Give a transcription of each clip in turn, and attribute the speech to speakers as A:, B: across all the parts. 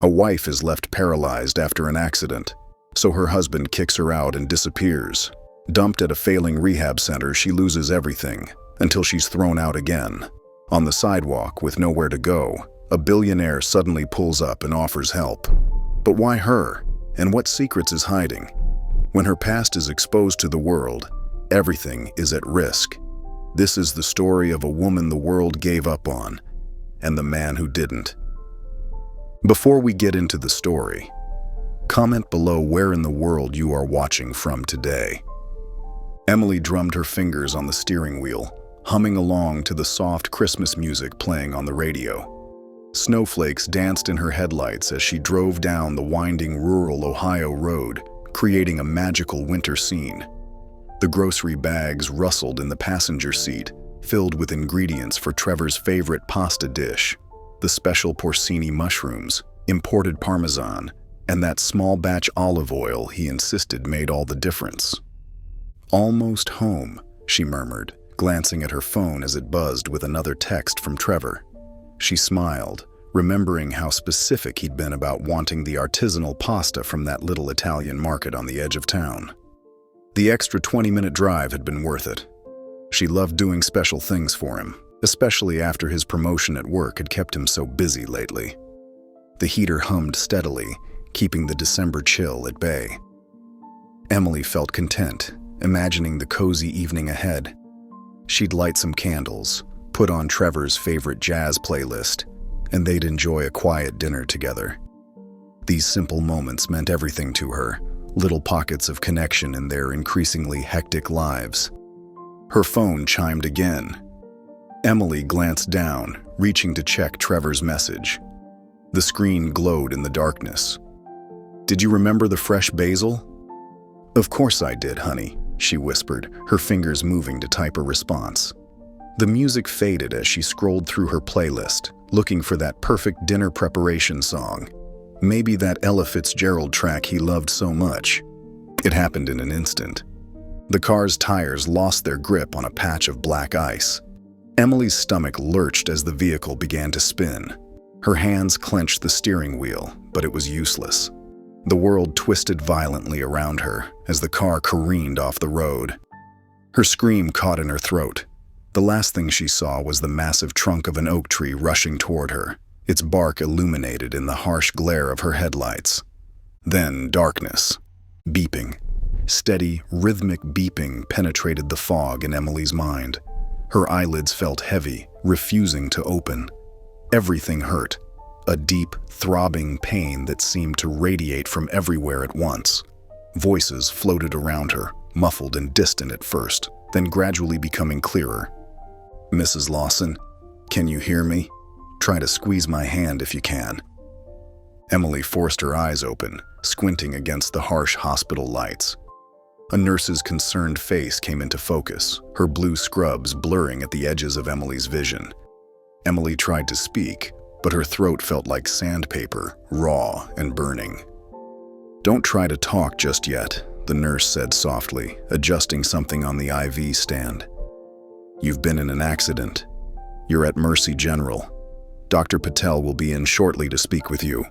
A: A wife is left paralyzed after an accident, so her husband kicks her out and disappears. Dumped at a failing rehab center, she loses everything until she's thrown out again. On the sidewalk, with nowhere to go, a billionaire suddenly pulls up and offers help. But why her? And what secrets is hiding? When her past is exposed to the world, everything is at risk. This is the story of a woman the world gave up on, and the man who didn't. Before we get into the story, comment below where in the world you are watching from today. Emily drummed her fingers on the steering wheel, humming along to the soft Christmas music playing on the radio. Snowflakes danced in her headlights as she drove down the winding rural Ohio road, creating a magical winter scene. The grocery bags rustled in the passenger seat, filled with ingredients for Trevor's favorite pasta dish, the special porcini mushrooms, imported parmesan, and that small batch olive oil he insisted made all the difference. "Almost home," she murmured, glancing at her phone as it buzzed with another text from Trevor. She smiled, remembering how specific he'd been about wanting the artisanal pasta from that little Italian market on the edge of town. The extra 20-minute drive had been worth it. She loved doing special things for him, especially after his promotion at work had kept him so busy lately. The heater hummed steadily, keeping the December chill at bay. Emily felt content, imagining the cozy evening ahead. She'd light some candles, put on Trevor's favorite jazz playlist, and they'd enjoy a quiet dinner together. These simple moments meant everything to her, little pockets of connection in their increasingly hectic lives. Her phone chimed again. Emily glanced down, reaching to check Trevor's message. The screen glowed in the darkness. "Did you remember the fresh basil?" "Of course I did, honey," she whispered, her fingers moving to type a response. The music faded as she scrolled through her playlist, looking for that perfect dinner preparation song. Maybe that Ella Fitzgerald track he loved so much. It happened in an instant. The car's tires lost their grip on a patch of black ice. Emily's stomach lurched as the vehicle began to spin. Her hands clenched the steering wheel, but it was useless. The world twisted violently around her as the car careened off the road. Her scream caught in her throat. The last thing she saw was the massive trunk of an oak tree rushing toward her, its bark illuminated in the harsh glare of her headlights. Then darkness. Beeping. Steady, rhythmic beeping penetrated the fog in Emily's mind. Her eyelids felt heavy, refusing to open. Everything hurt, a deep, throbbing pain that seemed to radiate from everywhere at once. Voices floated around her, muffled and distant at first, then gradually becoming clearer. "Mrs. Lawson, can you hear me? Try to squeeze my hand if you can." Emily forced her eyes open, squinting against the harsh hospital lights. A nurse's concerned face came into focus, her blue scrubs blurring at the edges of Emily's vision. Emily tried to speak, but her throat felt like sandpaper, raw and burning. "Don't try to talk just yet," the nurse said softly, adjusting something on the IV stand. "You've been in an accident. You're at Mercy General. Dr. Patel will be in shortly to speak with you."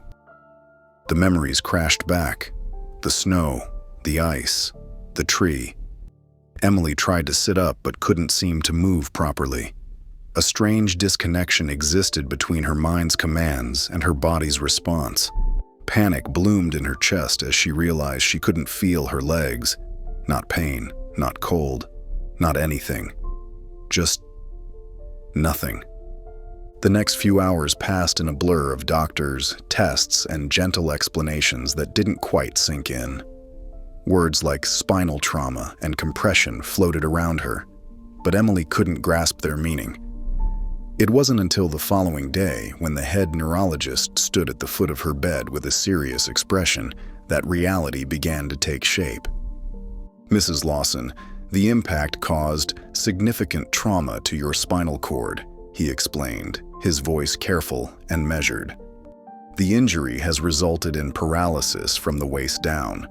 A: The memories crashed back. The snow, the ice, the tree. Emily tried to sit up but couldn't seem to move properly. A strange disconnection existed between her mind's commands and her body's response. Panic bloomed in her chest as she realized she couldn't feel her legs. Not pain, not cold, not anything. Just nothing. The next few hours passed in a blur of doctors, tests, and gentle explanations that didn't quite sink in. Words like spinal trauma and compression floated around her, but Emily couldn't grasp their meaning. It wasn't until the following day, when the head neurologist stood at the foot of her bed with a serious expression, that reality began to take shape. "Mrs. Lawson, the impact caused significant trauma to your spinal cord," he explained, his voice careful and measured. "The injury has resulted in paralysis from the waist down.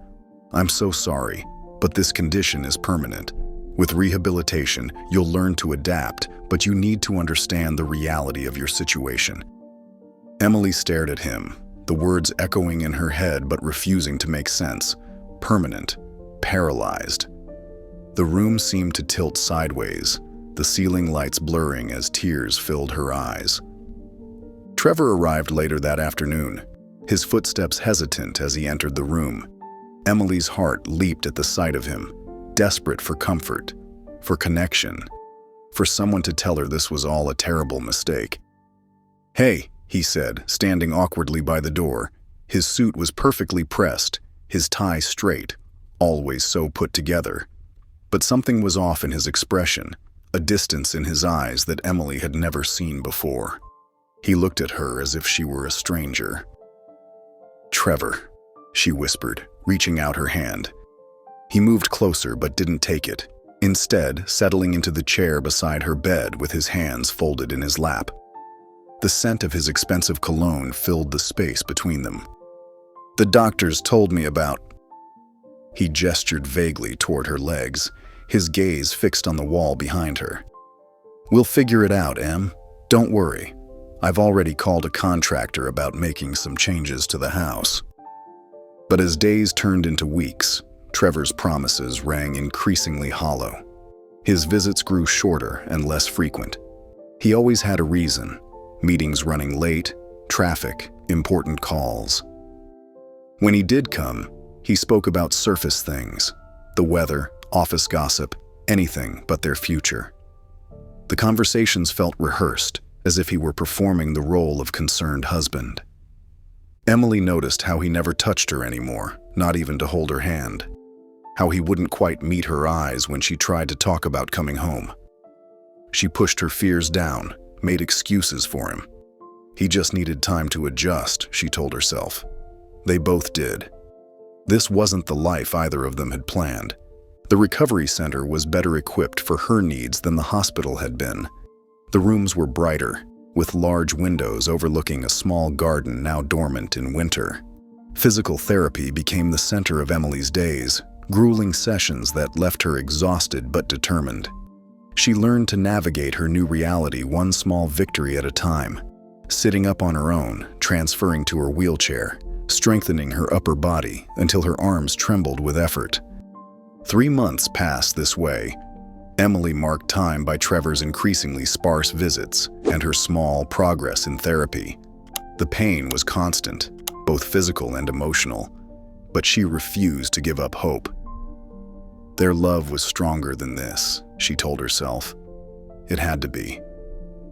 A: I'm so sorry, but this condition is permanent. With rehabilitation, you'll learn to adapt, but you need to understand the reality of your situation." Emily stared at him, the words echoing in her head but refusing to make sense. Permanent, paralyzed. The room seemed to tilt sideways, the ceiling lights blurring as tears filled her eyes. Trevor arrived later that afternoon, his footsteps hesitant as he entered the room. Emily's heart leaped at the sight of him, desperate for comfort, for connection, for someone to tell her this was all a terrible mistake. "Hey," he said, standing awkwardly by the door. His suit was perfectly pressed, his tie straight, always so put together. But something was off in his expression, a distance in his eyes that Emily had never seen before. He looked at her as if she were a stranger. "Trevor," she whispered, reaching out her hand. He moved closer but didn't take it, instead settling into the chair beside her bed with his hands folded in his lap. The scent of his expensive cologne filled the space between them. "The doctors told me about..." He gestured vaguely toward her legs, his gaze fixed on the wall behind her. "We'll figure it out, Em. Don't worry. I've already called a contractor about making some changes to the house." But as days turned into weeks, Trevor's promises rang increasingly hollow. His visits grew shorter and less frequent. He always had a reason: meetings running late, traffic, important calls. When he did come, he spoke about surface things: the weather, office gossip, anything but their future. The conversations felt rehearsed, as if he were performing the role of concerned husband. Emily noticed how he never touched her anymore, not even to hold her hand. How he wouldn't quite meet her eyes when she tried to talk about coming home. She pushed her fears down, made excuses for him. He just needed time to adjust, she told herself. They both did. This wasn't the life either of them had planned. The recovery center was better equipped for her needs than the hospital had been. The rooms were brighter, with large windows overlooking a small garden now dormant in winter. Physical therapy became the center of Emily's days, grueling sessions that left her exhausted but determined. She learned to navigate her new reality one small victory at a time, sitting up on her own, transferring to her wheelchair, strengthening her upper body until her arms trembled with effort. 3 months passed this way. Emily marked time by Trevor's increasingly sparse visits and her small progress in therapy. The pain was constant, both physical and emotional, but she refused to give up hope. Their love was stronger than this, she told herself. It had to be.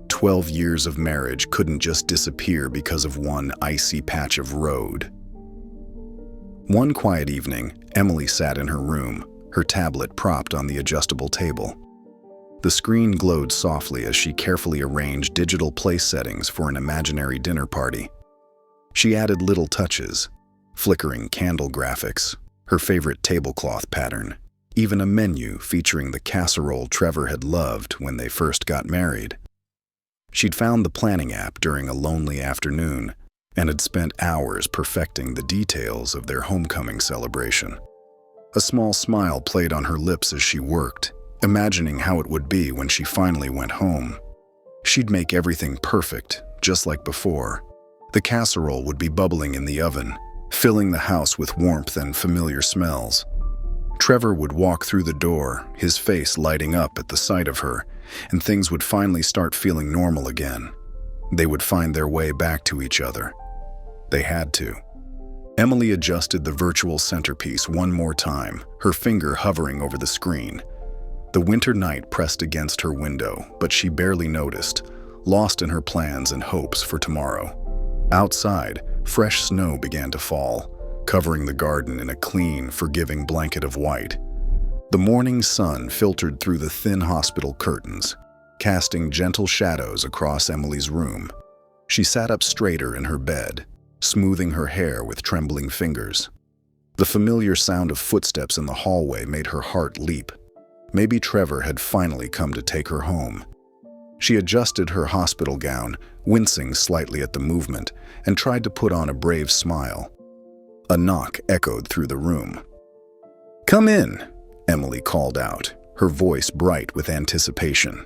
A: 12 years of marriage couldn't just disappear because of one icy patch of road. One quiet evening, Emily sat in her room, her tablet propped on the adjustable table. The screen glowed softly as she carefully arranged digital place settings for an imaginary dinner party. She added little touches, flickering candle graphics, her favorite tablecloth pattern, even a menu featuring the casserole Trevor had loved when they first got married. She'd found the planning app during a lonely afternoon and had spent hours perfecting the details of their homecoming celebration. A small smile played on her lips as she worked, imagining how it would be when she finally went home. She'd make everything perfect, just like before. The casserole would be bubbling in the oven, filling the house with warmth and familiar smells. Trevor would walk through the door, his face lighting up at the sight of her, and things would finally start feeling normal again. They would find their way back to each other. They had to. Emily adjusted the virtual centerpiece one more time, her finger hovering over the screen. The winter night pressed against her window, but she barely noticed, lost in her plans and hopes for tomorrow. Outside, fresh snow began to fall, covering the garden in a clean, forgiving blanket of white. The morning sun filtered through the thin hospital curtains, casting gentle shadows across Emily's room. She sat up straighter in her bed, smoothing her hair with trembling fingers. The familiar sound of footsteps in the hallway made her heart leap. Maybe Trevor had finally come to take her home. She adjusted her hospital gown, wincing slightly at the movement, and tried to put on a brave smile. A knock echoed through the room. "Come in," Emily called out, her voice bright with anticipation.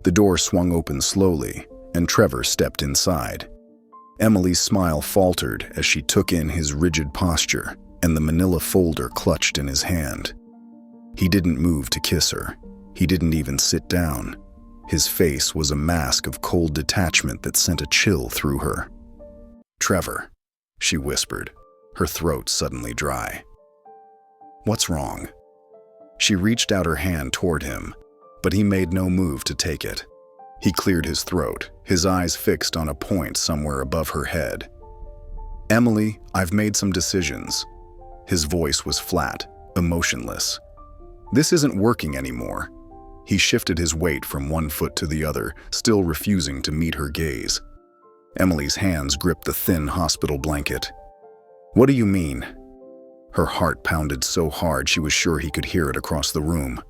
A: The door swung open slowly, and Trevor stepped inside. Emily's smile faltered as she took in his rigid posture and the manila folder clutched in his hand. He didn't move to kiss her. He didn't even sit down. His face was a mask of cold detachment that sent a chill through her. "Trevor," she whispered, her throat suddenly dry. "What's wrong?" She reached out her hand toward him, but he made no move to take it. He cleared his throat, his eyes fixed on a point somewhere above her head. "Emily, I've made some decisions." His voice was flat, emotionless. "This isn't working anymore." He shifted his weight from one foot to the other, still refusing to meet her gaze. Emily's hands gripped the thin hospital blanket. "What do you mean?" Her heart pounded so hard she was sure he could hear it across the room.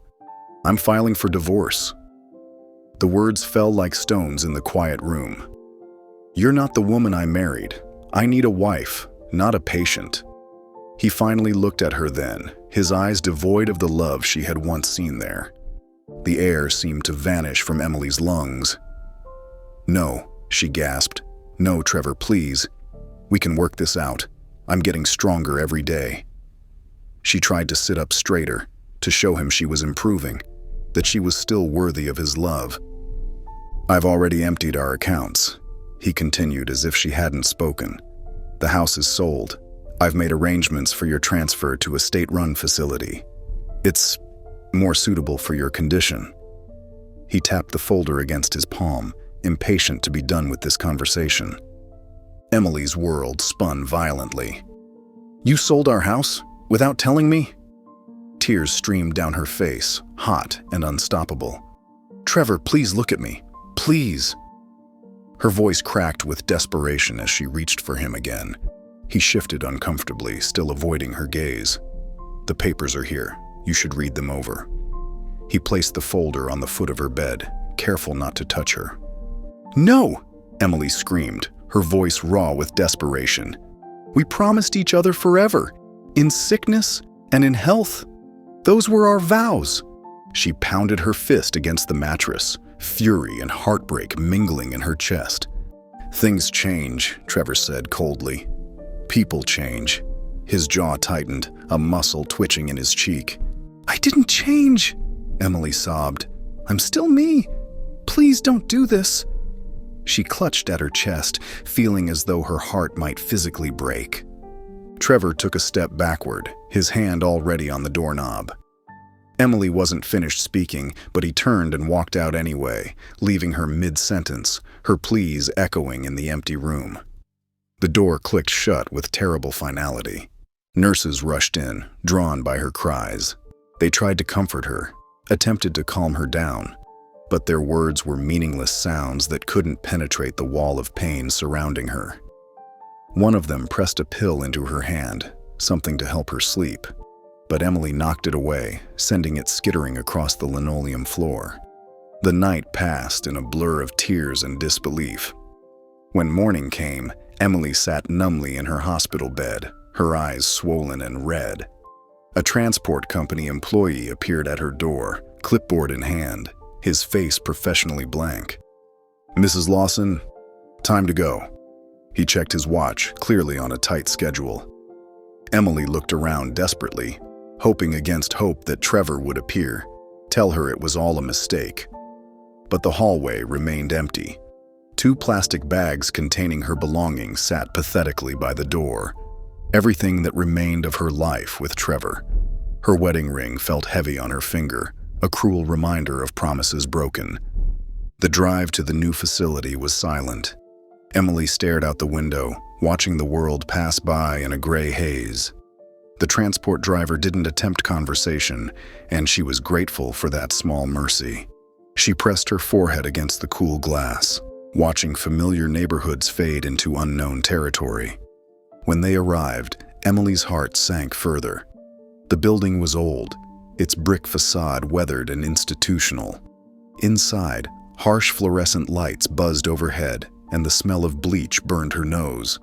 A: "I'm filing for divorce." The words fell like stones in the quiet room. "You're not the woman I married. I need a wife, not a patient." He finally looked at her then, his eyes devoid of the love she had once seen there. The air seemed to vanish from Emily's lungs. "No," she gasped. "No, Trevor, please. We can work this out. I'm getting stronger every day." She tried to sit up straighter, to show him she was improving, that she was still worthy of his love. "I've already emptied our accounts," he continued as if she hadn't spoken. "The house is sold. I've made arrangements for your transfer to a state-run facility. It's more suitable for your condition." He tapped the folder against his palm, impatient to be done with this conversation. Emily's world spun violently. "You sold our house? Without telling me?" Tears streamed down her face, hot and unstoppable. "Trevor, please look at me. Please." Her voice cracked with desperation as she reached for him again. He shifted uncomfortably, still avoiding her gaze. "The papers are here. You should read them over." He placed the folder on the foot of her bed, careful not to touch her. "No!" Emily screamed, her voice raw with desperation. "We promised each other forever, in sickness and in health. Those were our vows." She pounded her fist against the mattress, fury and heartbreak mingling in her chest. "Things change," Trevor said coldly. "People change." His jaw tightened, a muscle twitching in his cheek. "I didn't change," Emily sobbed. "I'm still me. Please don't do this." She clutched at her chest, feeling as though her heart might physically break. Trevor took a step backward, his hand already on the doorknob. Emily wasn't finished speaking, but he turned and walked out anyway, leaving her mid-sentence, her pleas echoing in the empty room. The door clicked shut with terrible finality. Nurses rushed in, drawn by her cries. They tried to comfort her, attempted to calm her down, but their words were meaningless sounds that couldn't penetrate the wall of pain surrounding her. One of them pressed a pill into her hand, something to help her sleep, but Emily knocked it away, sending it skittering across the linoleum floor. The night passed in a blur of tears and disbelief. When morning came, Emily sat numbly in her hospital bed, her eyes swollen and red. A transport company employee appeared at her door, clipboard in hand, his face professionally blank. "Mrs. Lawson, time to go." He checked his watch, clearly on a tight schedule. Emily looked around desperately, hoping against hope that Trevor would appear, tell her it was all a mistake. But the hallway remained empty. 2 plastic bags containing her belongings sat pathetically by the door, everything that remained of her life with Trevor. Her wedding ring felt heavy on her finger, a cruel reminder of promises broken. The drive to the new facility was silent. Emily stared out the window, watching the world pass by in a gray haze. The transport driver didn't attempt conversation, and she was grateful for that small mercy. She pressed her forehead against the cool glass, watching familiar neighborhoods fade into unknown territory. When they arrived, Emily's heart sank further. The building was old, its brick facade weathered and institutional. Inside, harsh fluorescent lights buzzed overhead, and the smell of bleach burned her nose.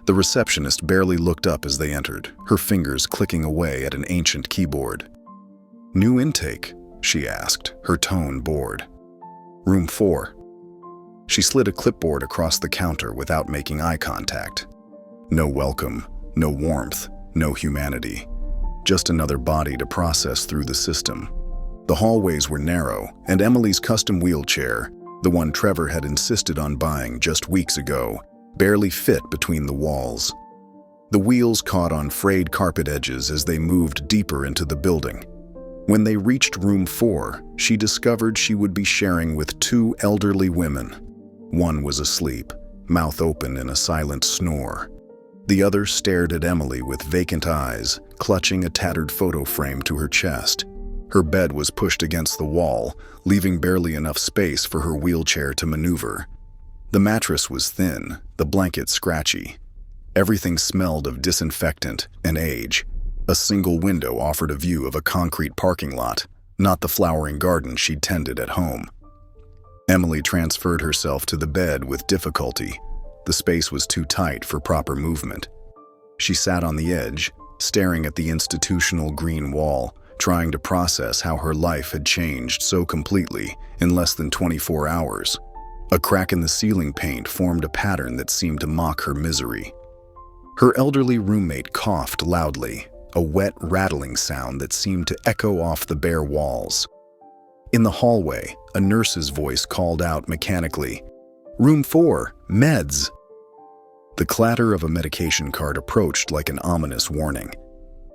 A: The receptionist barely looked up as they entered, her fingers clicking away at an ancient keyboard. "New intake?" she asked, her tone bored. "Room 4. She slid a clipboard across the counter without making eye contact. No welcome, no warmth, no humanity. Just another body to process through the system. The hallways were narrow, and Emily's custom wheelchair, the one Trevor had insisted on buying just weeks ago, barely fit between the walls. The wheels caught on frayed carpet edges as they moved deeper into the building. When they reached room 4, she discovered she would be sharing with 2 elderly women. One was asleep, mouth open in a silent snore. The other stared at Emily with vacant eyes, clutching a tattered photo frame to her chest. Her bed was pushed against the wall, leaving barely enough space for her wheelchair to maneuver. The mattress was thin, the blanket scratchy. Everything smelled of disinfectant and age. A single window offered a view of a concrete parking lot, not the flowering garden she'd tended at home. Emily transferred herself to the bed with difficulty. The space was too tight for proper movement. She sat on the edge, staring at the institutional green wall, trying to process how her life had changed so completely in less than 24 hours. A crack in the ceiling paint formed a pattern that seemed to mock her misery. Her elderly roommate coughed loudly, a wet, rattling sound that seemed to echo off the bare walls. In the hallway, a nurse's voice called out mechanically, "Room 4, meds!" The clatter of a medication cart approached like an ominous warning.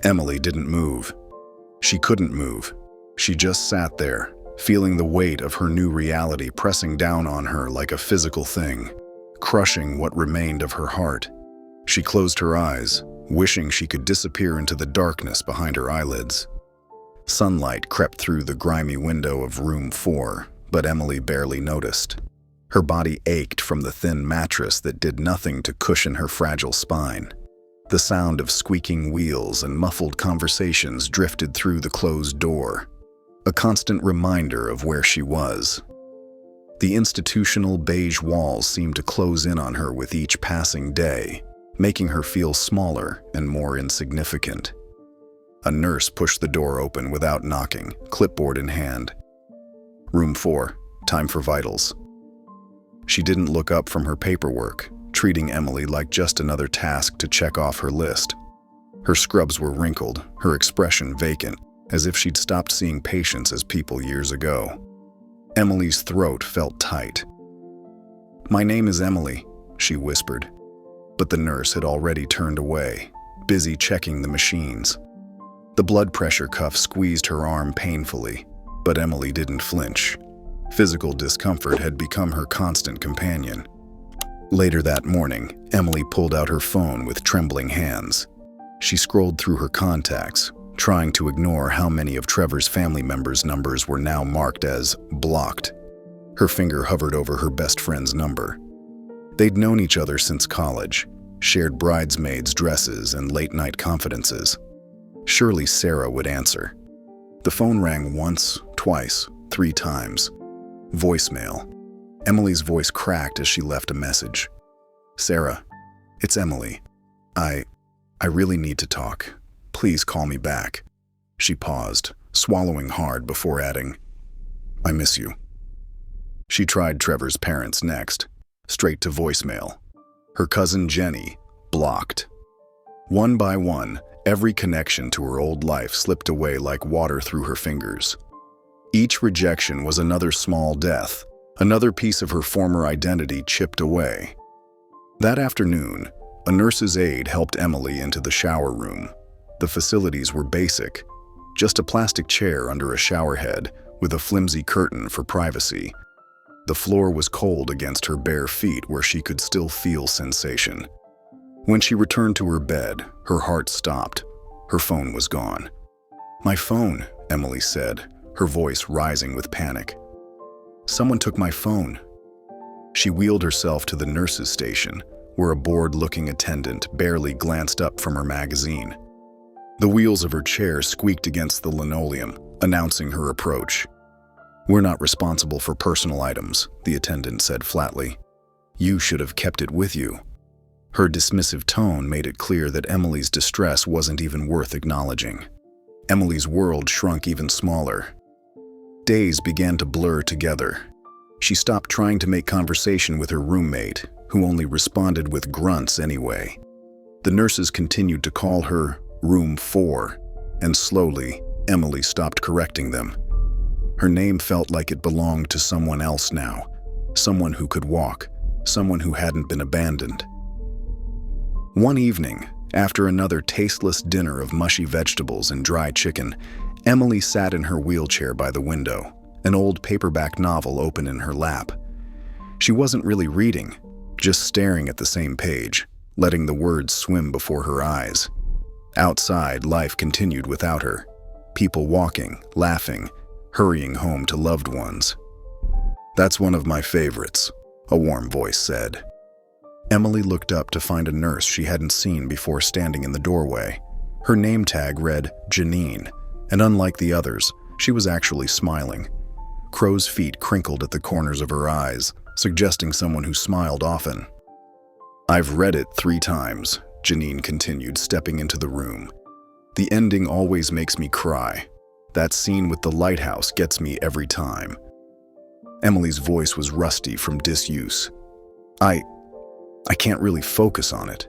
A: Emily didn't move. She couldn't move. She just sat there, feeling the weight of her new reality pressing down on her like a physical thing, crushing what remained of her heart. She closed her eyes, wishing she could disappear into the darkness behind her eyelids. Sunlight crept through the grimy window of room 4, but Emily barely noticed. Her body ached from the thin mattress that did nothing to cushion her fragile spine. The sound of squeaking wheels and muffled conversations drifted through the closed door, a constant reminder of where she was. The institutional beige walls seemed to close in on her with each passing day, making her feel smaller and more insignificant. A nurse pushed the door open without knocking, clipboard in hand. "Room 4, time for vitals." She didn't look up from her paperwork, treating Emily like just another task to check off her list. Her scrubs were wrinkled, her expression vacant, as if she'd stopped seeing patients as people years ago. Emily's throat felt tight. "My name is Emily," she whispered. But the nurse had already turned away, busy checking the machines. The blood pressure cuff squeezed her arm painfully, but Emily didn't flinch. Physical discomfort had become her constant companion. Later that morning, Emily pulled out her phone with trembling hands. She scrolled through her contacts, trying to ignore how many of Trevor's family members' numbers were now marked as blocked. Her finger hovered over her best friend's number. They'd known each other since college, shared bridesmaids' dresses and late-night confidences. Surely Sarah would answer. The phone rang once, twice, 3 times. Voicemail. Emily's voice cracked as she left a message. "Sarah, it's Emily. I really need to talk. Please call me back." She paused, swallowing hard before adding, "I miss you." She tried Trevor's parents next, straight to voicemail. Her cousin Jenny, blocked. One by one, every connection to her old life slipped away like water through her fingers. Each rejection was another small death, another piece of her former identity chipped away. That afternoon, a nurse's aide helped Emily into the shower room. The facilities were basic, just a plastic chair under a shower head with a flimsy curtain for privacy. The floor was cold against her bare feet where she could still feel sensation. When she returned to her bed, her heart stopped. Her phone was gone. "My phone," Emily said, her voice rising with panic. "Someone took my phone." She wheeled herself to the nurse's station, where a bored-looking attendant barely glanced up from her magazine. The wheels of her chair squeaked against the linoleum, announcing her approach. "We're not responsible for personal items," the attendant said flatly. "You should have kept it with you." Her dismissive tone made it clear that Emily's distress wasn't even worth acknowledging. Emily's world shrunk even smaller. Days began to blur together. She stopped trying to make conversation with her roommate, who only responded with grunts anyway. The nurses continued to call her Room 4, and slowly, Emily stopped correcting them. Her name felt like it belonged to someone else now, someone who could walk, someone who hadn't been abandoned. One evening, after another tasteless dinner of mushy vegetables and dry chicken, Emily sat in her wheelchair by the window, an old paperback novel open in her lap. She wasn't really reading, just staring at the same page, letting the words swim before her eyes. Outside, life continued without her. People walking, laughing, hurrying home to loved ones. "That's one of my favorites," a warm voice said. Emily looked up to find a nurse she hadn't seen before standing in the doorway. Her name tag read Janine, and unlike the others, she was actually smiling. Crow's feet crinkled at the corners of her eyes, suggesting someone who smiled often. "I've read it 3 times, Janine continued, stepping into the room. "The ending always makes me cry. That scene with the lighthouse gets me every time." Emily's voice was rusty from disuse. I can't really focus on it."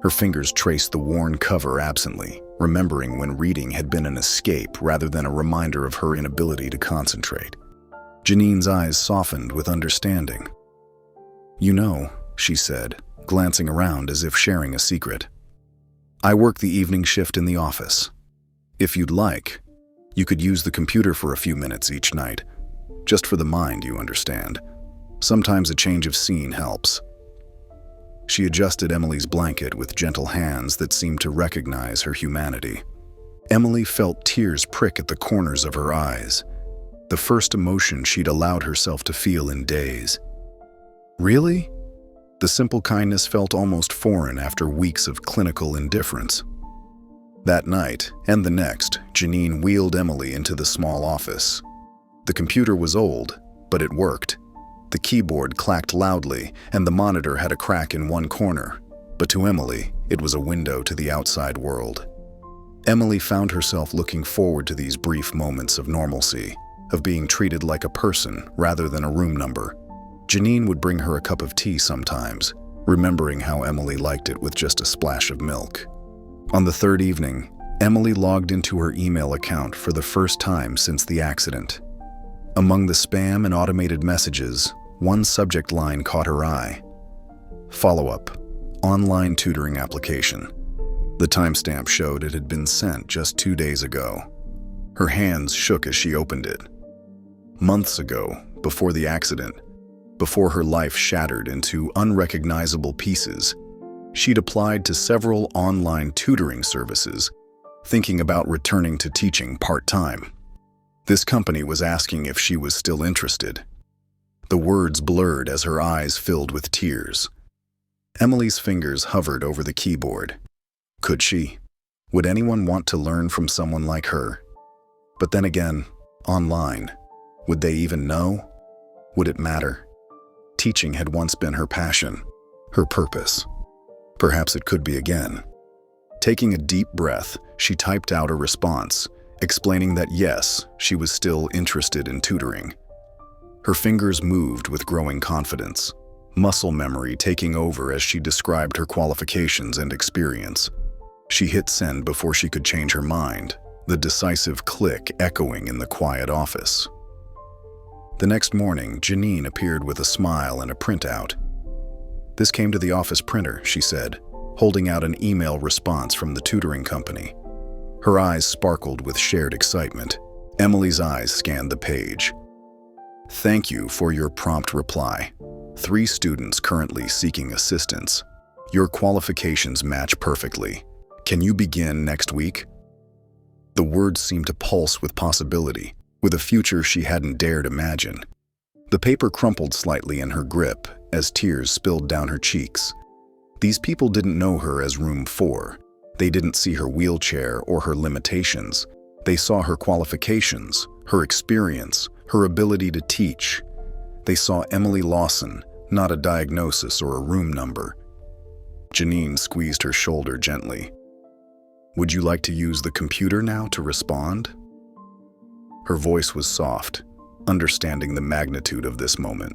A: Her fingers traced the worn cover absently, remembering when reading had been an escape rather than a reminder of her inability to concentrate. Janine's eyes softened with understanding. "You know," she said, glancing around as if sharing a secret, "I work the evening shift in the office. If you'd like, you could use the computer for a few minutes each night. Just for the mind, you understand. Sometimes a change of scene helps." She adjusted Emily's blanket with gentle hands that seemed to recognize her humanity. Emily felt tears prick at the corners of her eyes, the first emotion she'd allowed herself to feel in days. "Really?" The simple kindness felt almost foreign after weeks of clinical indifference. That night, and the next, Janine wheeled Emily into the small office. The computer was old, but it worked. The keyboard clacked loudly, and the monitor had a crack in one corner, but to Emily, it was a window to the outside world. Emily found herself looking forward to these brief moments of normalcy, of being treated like a person rather than a room number. Janine would bring her a cup of tea sometimes, remembering how Emily liked it with just a splash of milk. On the 3rd evening, Emily logged into her email account for the first time since the accident. Among the spam and automated messages, one subject line caught her eye. Follow-up, online tutoring application. The timestamp showed it had been sent just 2 days ago. Her hands shook as she opened it. Months ago, before the accident, before her life shattered into unrecognizable pieces, she'd applied to several online tutoring services, thinking about returning to teaching part-time. This company was asking if she was still interested. The words blurred as her eyes filled with tears. Emily's fingers hovered over the keyboard. Could she? Would anyone want to learn from someone like her? But then again, online, would they even know? Would it matter? Teaching had once been her passion, her purpose. Perhaps it could be again. Taking a deep breath, she typed out a response, explaining that yes, she was still interested in tutoring. Her fingers moved with growing confidence, muscle memory taking over as she described her qualifications and experience. She hit send before she could change her mind, the decisive click echoing in the quiet office. The next morning, Janine appeared with a smile and a printout. "This came to the office printer," she said, holding out an email response from the tutoring company. Her eyes sparkled with shared excitement. Emily's eyes scanned the page. "Thank you for your prompt reply. 3 students currently seeking assistance. Your qualifications match perfectly. Can you begin next week?" The words seemed to pulse with possibility, with a future she hadn't dared imagine. The paper crumpled slightly in her grip as tears spilled down her cheeks. These people didn't know her as Room 4. They didn't see her wheelchair or her limitations. They saw her qualifications, her experience, her ability to teach. They saw Emily Lawson, not a diagnosis or a room number. Janine squeezed her shoulder gently. "Would you like to use the computer now to respond?" Her voice was soft, understanding the magnitude of this moment.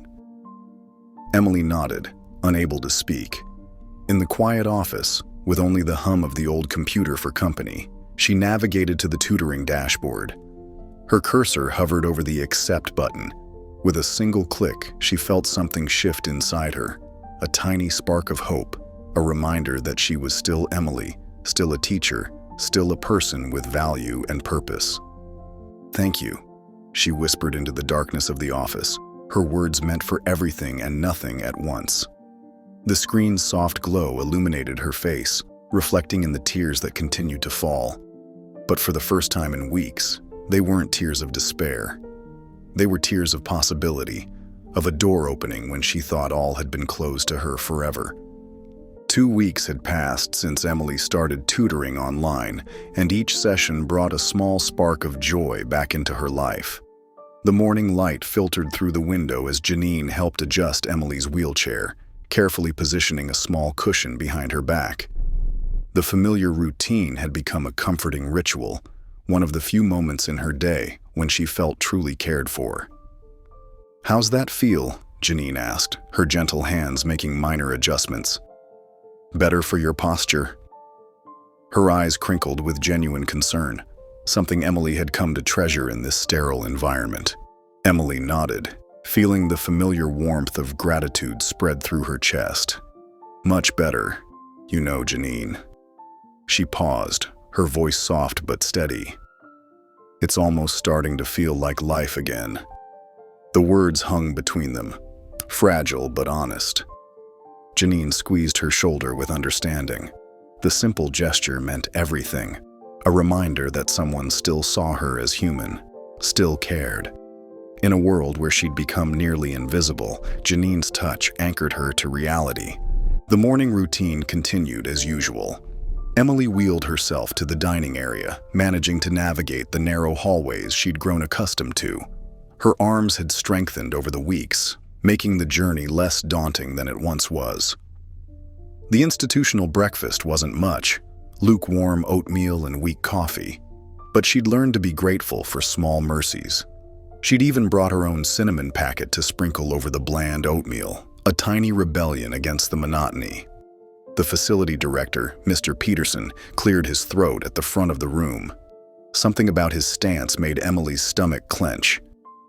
A: Emily nodded, unable to speak. In the quiet office, with only the hum of the old computer for company, she navigated to the tutoring dashboard. Her cursor hovered over the Accept button. With a single click, she felt something shift inside her, a tiny spark of hope, a reminder that she was still Emily, still a teacher, still a person with value and purpose. "Thank you," she whispered into the darkness of the office, her words meant for everything and nothing at once. The screen's soft glow illuminated her face, reflecting in the tears that continued to fall. But for the first time in weeks, they weren't tears of despair. They were tears of possibility, of a door opening when she thought all had been closed to her forever. 2 weeks had passed since Emily started tutoring online, and each session brought a small spark of joy back into her life. The morning light filtered through the window as Janine helped adjust Emily's wheelchair, carefully positioning a small cushion behind her back. The familiar routine had become a comforting ritual, one of the few moments in her day when she felt truly cared for. "How's that feel?" Janine asked, her gentle hands making minor adjustments. "Better for your posture?" Her eyes crinkled with genuine concern, something Emily had come to treasure in this sterile environment. Emily nodded, feeling the familiar warmth of gratitude spread through her chest. "Much better, you know, Janine." She paused, her voice soft but steady. "It's almost starting to feel like life again." The words hung between them, fragile but honest. Janine squeezed her shoulder with understanding. The simple gesture meant everything, a reminder that someone still saw her as human, still cared. In a world where she'd become nearly invisible, Janine's touch anchored her to reality. The morning routine continued as usual. Emily wheeled herself to the dining area, managing to navigate the narrow hallways she'd grown accustomed to. Her arms had strengthened over the weeks, making the journey less daunting than it once was. The institutional breakfast wasn't much, lukewarm oatmeal and weak coffee, but she'd learned to be grateful for small mercies. She'd even brought her own cinnamon packet to sprinkle over the bland oatmeal, a tiny rebellion against the monotony. The facility director, Mr. Peterson, cleared his throat at the front of the room. Something about his stance made Emily's stomach clench.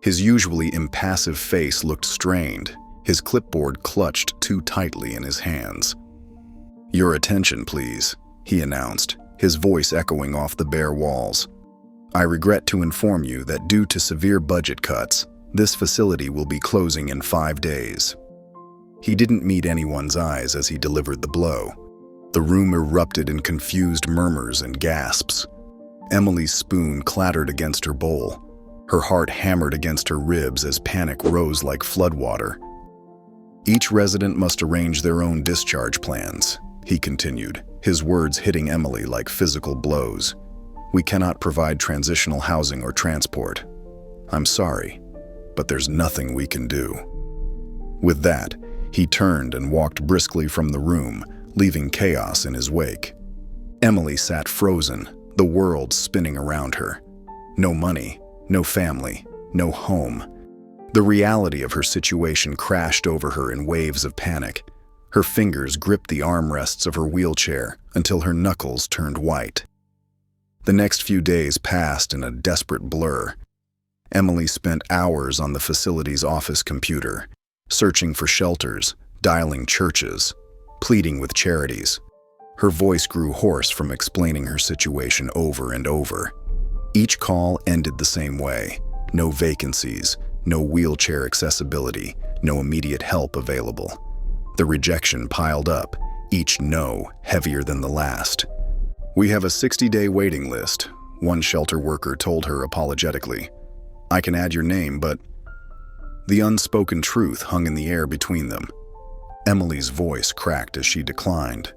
A: His usually impassive face looked strained, his clipboard clutched too tightly in his hands. "Your attention, please," he announced, his voice echoing off the bare walls. "I regret to inform you that due to severe budget cuts, this facility will be closing in 5 days." He didn't meet anyone's eyes as he delivered the blow. The room erupted in confused murmurs and gasps. Emily's spoon clattered against her bowl. Her heart hammered against her ribs as panic rose like floodwater. "Each resident must arrange their own discharge plans," he continued, his words hitting Emily like physical blows. "We cannot provide transitional housing or transport. I'm sorry, but there's nothing we can do." With that, he turned and walked briskly from the room, leaving chaos in his wake. Emily sat frozen, the world spinning around her. No money, no family, no home. The reality of her situation crashed over her in waves of panic. Her fingers gripped the armrests of her wheelchair until her knuckles turned white. The next few days passed in a desperate blur. Emily spent hours on the facility's office computer, searching for shelters, dialing churches, pleading with charities. Her voice grew hoarse from explaining her situation over and over. Each call ended the same way: no vacancies, no wheelchair accessibility, no immediate help available. The rejection piled up, each no heavier than the last. "We have a 60-day waiting list," one shelter worker told her apologetically. "I can add your name, but..." The unspoken truth hung in the air between them. Emily's voice cracked as she declined.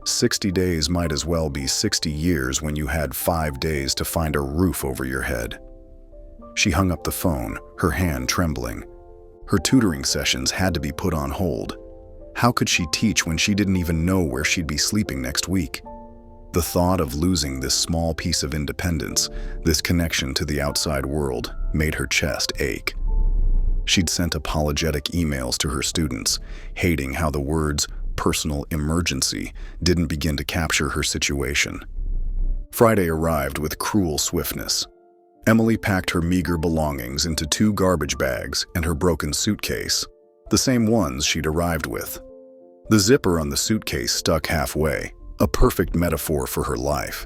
A: 60 days might as well be 60 years when you had 5 days to find a roof over your head. She hung up the phone, her hand trembling. Her tutoring sessions had to be put on hold. How could she teach when she didn't even know where she'd be sleeping next week? The thought of losing this small piece of independence, this connection to the outside world, made her chest ache. She'd sent apologetic emails to her students, hating how the words "personal emergency" didn't begin to capture her situation. Friday arrived with cruel swiftness. Emily packed her meager belongings into 2 garbage bags and her broken suitcase, the same ones she'd arrived with. The zipper on the suitcase stuck halfway, a perfect metaphor for her life.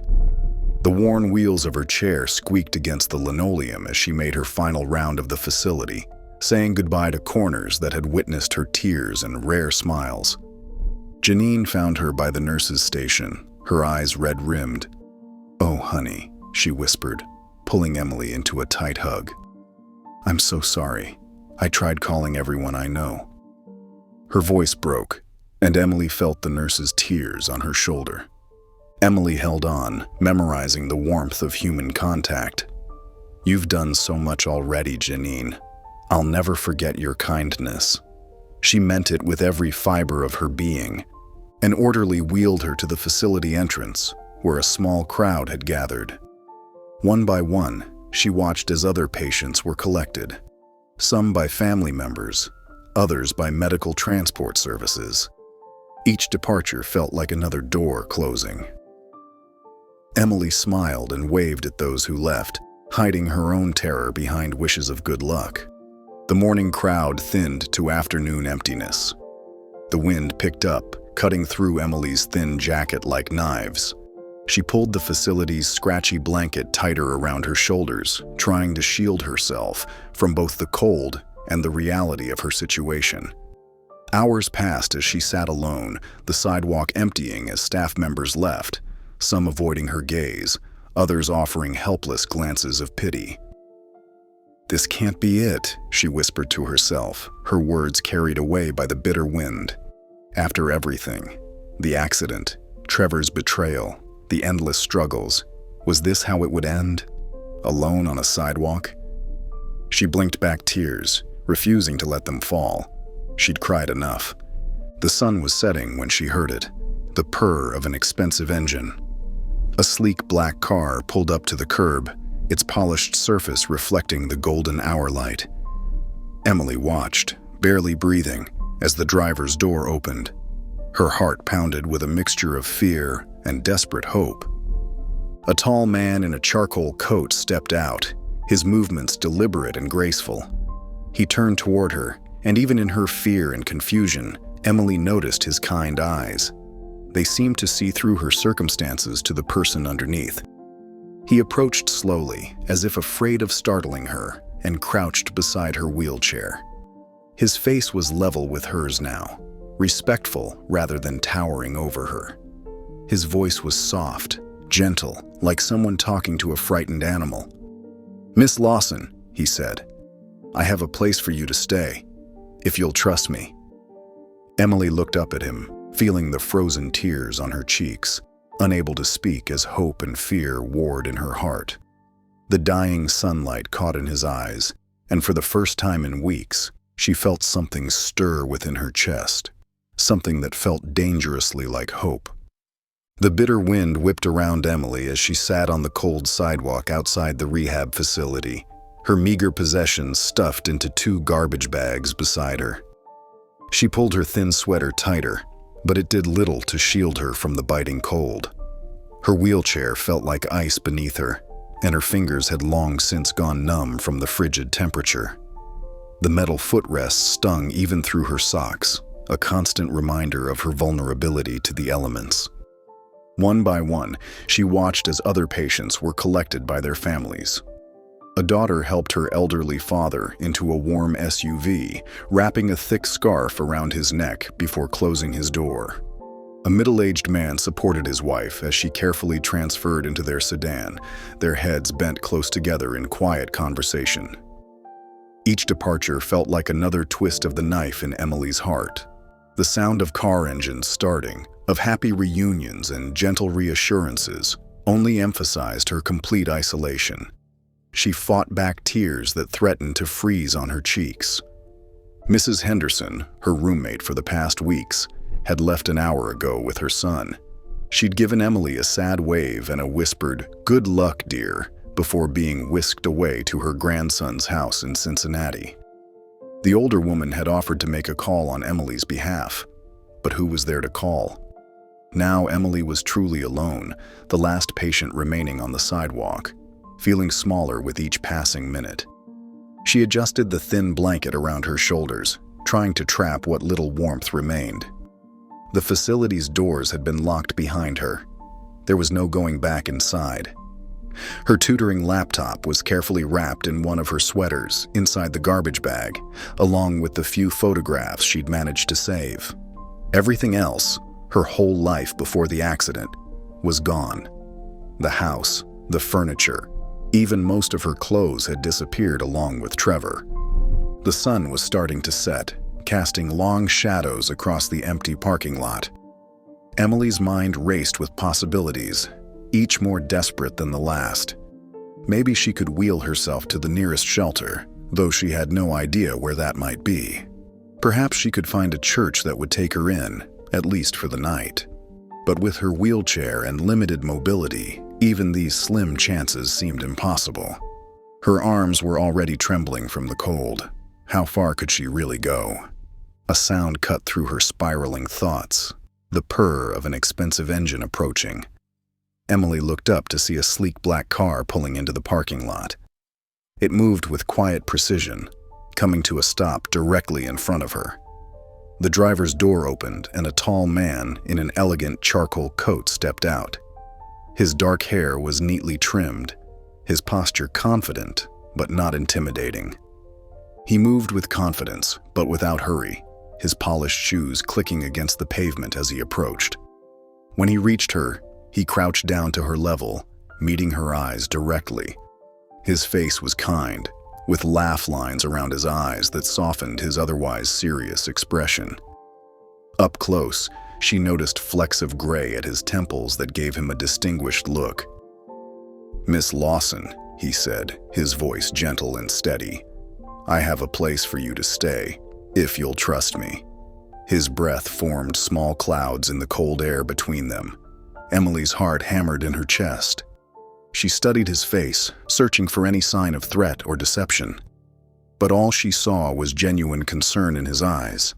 A: The worn wheels of her chair squeaked against the linoleum as she made her final round of the facility, saying goodbye to corners that had witnessed her tears and rare smiles. Janine found her by the nurse's station, her eyes red-rimmed. "Oh, honey," she whispered, pulling Emily into a tight hug. "I'm so sorry. I tried calling everyone I know." Her voice broke, and Emily felt the nurse's tears on her shoulder. Emily held on, memorizing the warmth of human contact. "You've done so much already, Janine. I'll never forget your kindness." She meant it with every fiber of her being. An orderly wheeled her to the facility entrance, where a small crowd had gathered. One by one, she watched as other patients were collected, some by family members, others by medical transport services. Each departure felt like another door closing. Emily smiled and waved at those who left, hiding her own terror behind wishes of good luck. The morning crowd thinned to afternoon emptiness. The wind picked up, cutting through Emily's thin jacket like knives. She pulled the facility's scratchy blanket tighter around her shoulders, trying to shield herself from both the cold and the reality of her situation. Hours passed as she sat alone, the sidewalk emptying as staff members left, some avoiding her gaze, others offering helpless glances of pity. "This can't be it," she whispered to herself, her words carried away by the bitter wind. After everything, the accident, Trevor's betrayal, the endless struggles, was this how it would end? Alone on a sidewalk? She blinked back tears, refusing to let them fall. She'd cried enough. The sun was setting when she heard it, the purr of an expensive engine. A sleek black car pulled up to the curb, its polished surface reflecting the golden hour light. Emily watched, barely breathing, as the driver's door opened. Her heart pounded with a mixture of fear and desperate hope. A tall man in a charcoal coat stepped out, his movements deliberate and graceful. He turned toward her, and even in her fear and confusion, Emily noticed his kind eyes. They seemed to see through her circumstances to the person underneath. He approached slowly, as if afraid of startling her, and crouched beside her wheelchair. His face was level with hers now, respectful rather than towering over her. His voice was soft, gentle, like someone talking to a frightened animal. "Miss Lawson," he said, "I have a place for you to stay, if you'll trust me." Emily looked up at him, feeling the frozen tears on her cheeks, unable to speak as hope and fear warred in her heart. The dying sunlight caught in his eyes, and for the first time in weeks, she felt something stir within her chest, something that felt dangerously like hope. The bitter wind whipped around Emily as she sat on the cold sidewalk outside the rehab facility, her meager possessions stuffed into 2 garbage bags beside her. She pulled her thin sweater tighter, but it did little to shield her from the biting cold. Her wheelchair felt like ice beneath her, and her fingers had long since gone numb from the frigid temperature. The metal footrests stung even through her socks, a constant reminder of her vulnerability to the elements. One by one, she watched as other patients were collected by their families. A daughter helped her elderly father into a warm SUV, wrapping a thick scarf around his neck before closing his door. A middle-aged man supported his wife as she carefully transferred into their sedan, their heads bent close together in quiet conversation. Each departure felt like another twist of the knife in Emily's heart. The sound of car engines starting, of happy reunions and gentle reassurances, only emphasized her complete isolation. She fought back tears that threatened to freeze on her cheeks. Mrs. Henderson, her roommate for the past weeks, had left an hour ago with her son. She'd given Emily a sad wave and a whispered, "Good luck, dear," before being whisked away to her grandson's house in Cincinnati. The older woman had offered to make a call on Emily's behalf, but who was there to call? Now Emily was truly alone, the last patient remaining on the sidewalk, feeling smaller with each passing minute. She adjusted the thin blanket around her shoulders, trying to trap what little warmth remained. The facility's doors had been locked behind her. There was no going back inside. Her tutoring laptop was carefully wrapped in one of her sweaters inside the garbage bag, along with the few photographs she'd managed to save. Everything else, her whole life before the accident, was gone. The house, the furniture, even most of her clothes had disappeared along with Trevor. The sun was starting to set, casting long shadows across the empty parking lot. Emily's mind raced with possibilities, each more desperate than the last. Maybe she could wheel herself to the nearest shelter, though she had no idea where that might be. Perhaps she could find a church that would take her in, at least for the night. But with her wheelchair and limited mobility, even these slim chances seemed impossible. Her arms were already trembling from the cold. How far could she really go? A sound cut through her spiraling thoughts, the purr of an expensive engine approaching. Emily looked up to see a sleek black car pulling into the parking lot. It moved with quiet precision, coming to a stop directly in front of her. The driver's door opened and a tall man in an elegant charcoal coat stepped out. His dark hair was neatly trimmed, his posture confident but not intimidating. He moved with confidence but without hurry, his polished shoes clicking against the pavement as he approached. When he reached her, he crouched down to her level, meeting her eyes directly. His face was kind, with laugh lines around his eyes that softened his otherwise serious expression. Up close, she noticed flecks of gray at his temples that gave him a distinguished look. "Miss Lawson," he said, his voice gentle and steady, "I have a place for you to stay, if you'll trust me." His breath formed small clouds in the cold air between them. Emily's heart hammered in her chest. She studied his face, searching for any sign of threat or deception. But all she saw was genuine concern in his eyes.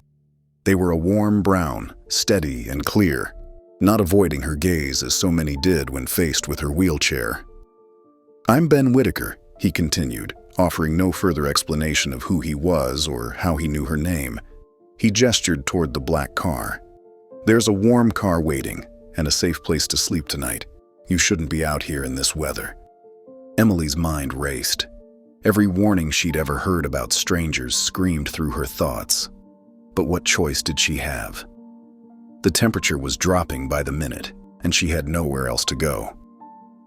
A: They were a warm brown, steady and clear, not avoiding her gaze as so many did when faced with her wheelchair. "I'm Ben Whitaker," he continued, offering no further explanation of who he was or how he knew her name. He gestured toward the black car. "There's a warm car waiting, and a safe place to sleep tonight. You shouldn't be out here in this weather." Emily's mind raced. Every warning she'd ever heard about strangers screamed through her thoughts. But what choice did she have? The temperature was dropping by the minute, and she had nowhere else to go.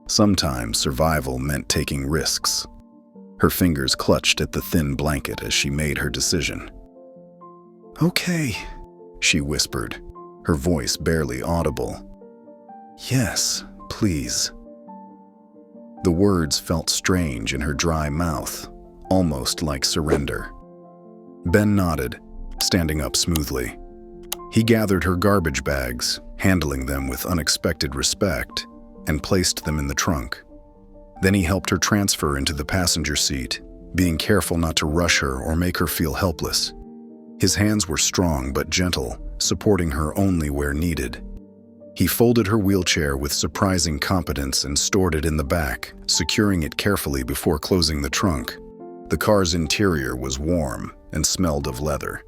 A: Sometimes survival meant taking risks. Her fingers clutched at the thin blanket as she made her decision. "Okay," she whispered, her voice barely audible. "Yes, please." The words felt strange in her dry mouth, almost like surrender. Ben nodded, standing up smoothly. He gathered her garbage bags, handling them with unexpected respect, and placed them in the trunk. Then he helped her transfer into the passenger seat, being careful not to rush her or make her feel helpless. His hands were strong but gentle, supporting her only where needed. He folded her wheelchair with surprising competence and stored it in the back, securing it carefully before closing the trunk. The car's interior was warm and smelled of leather.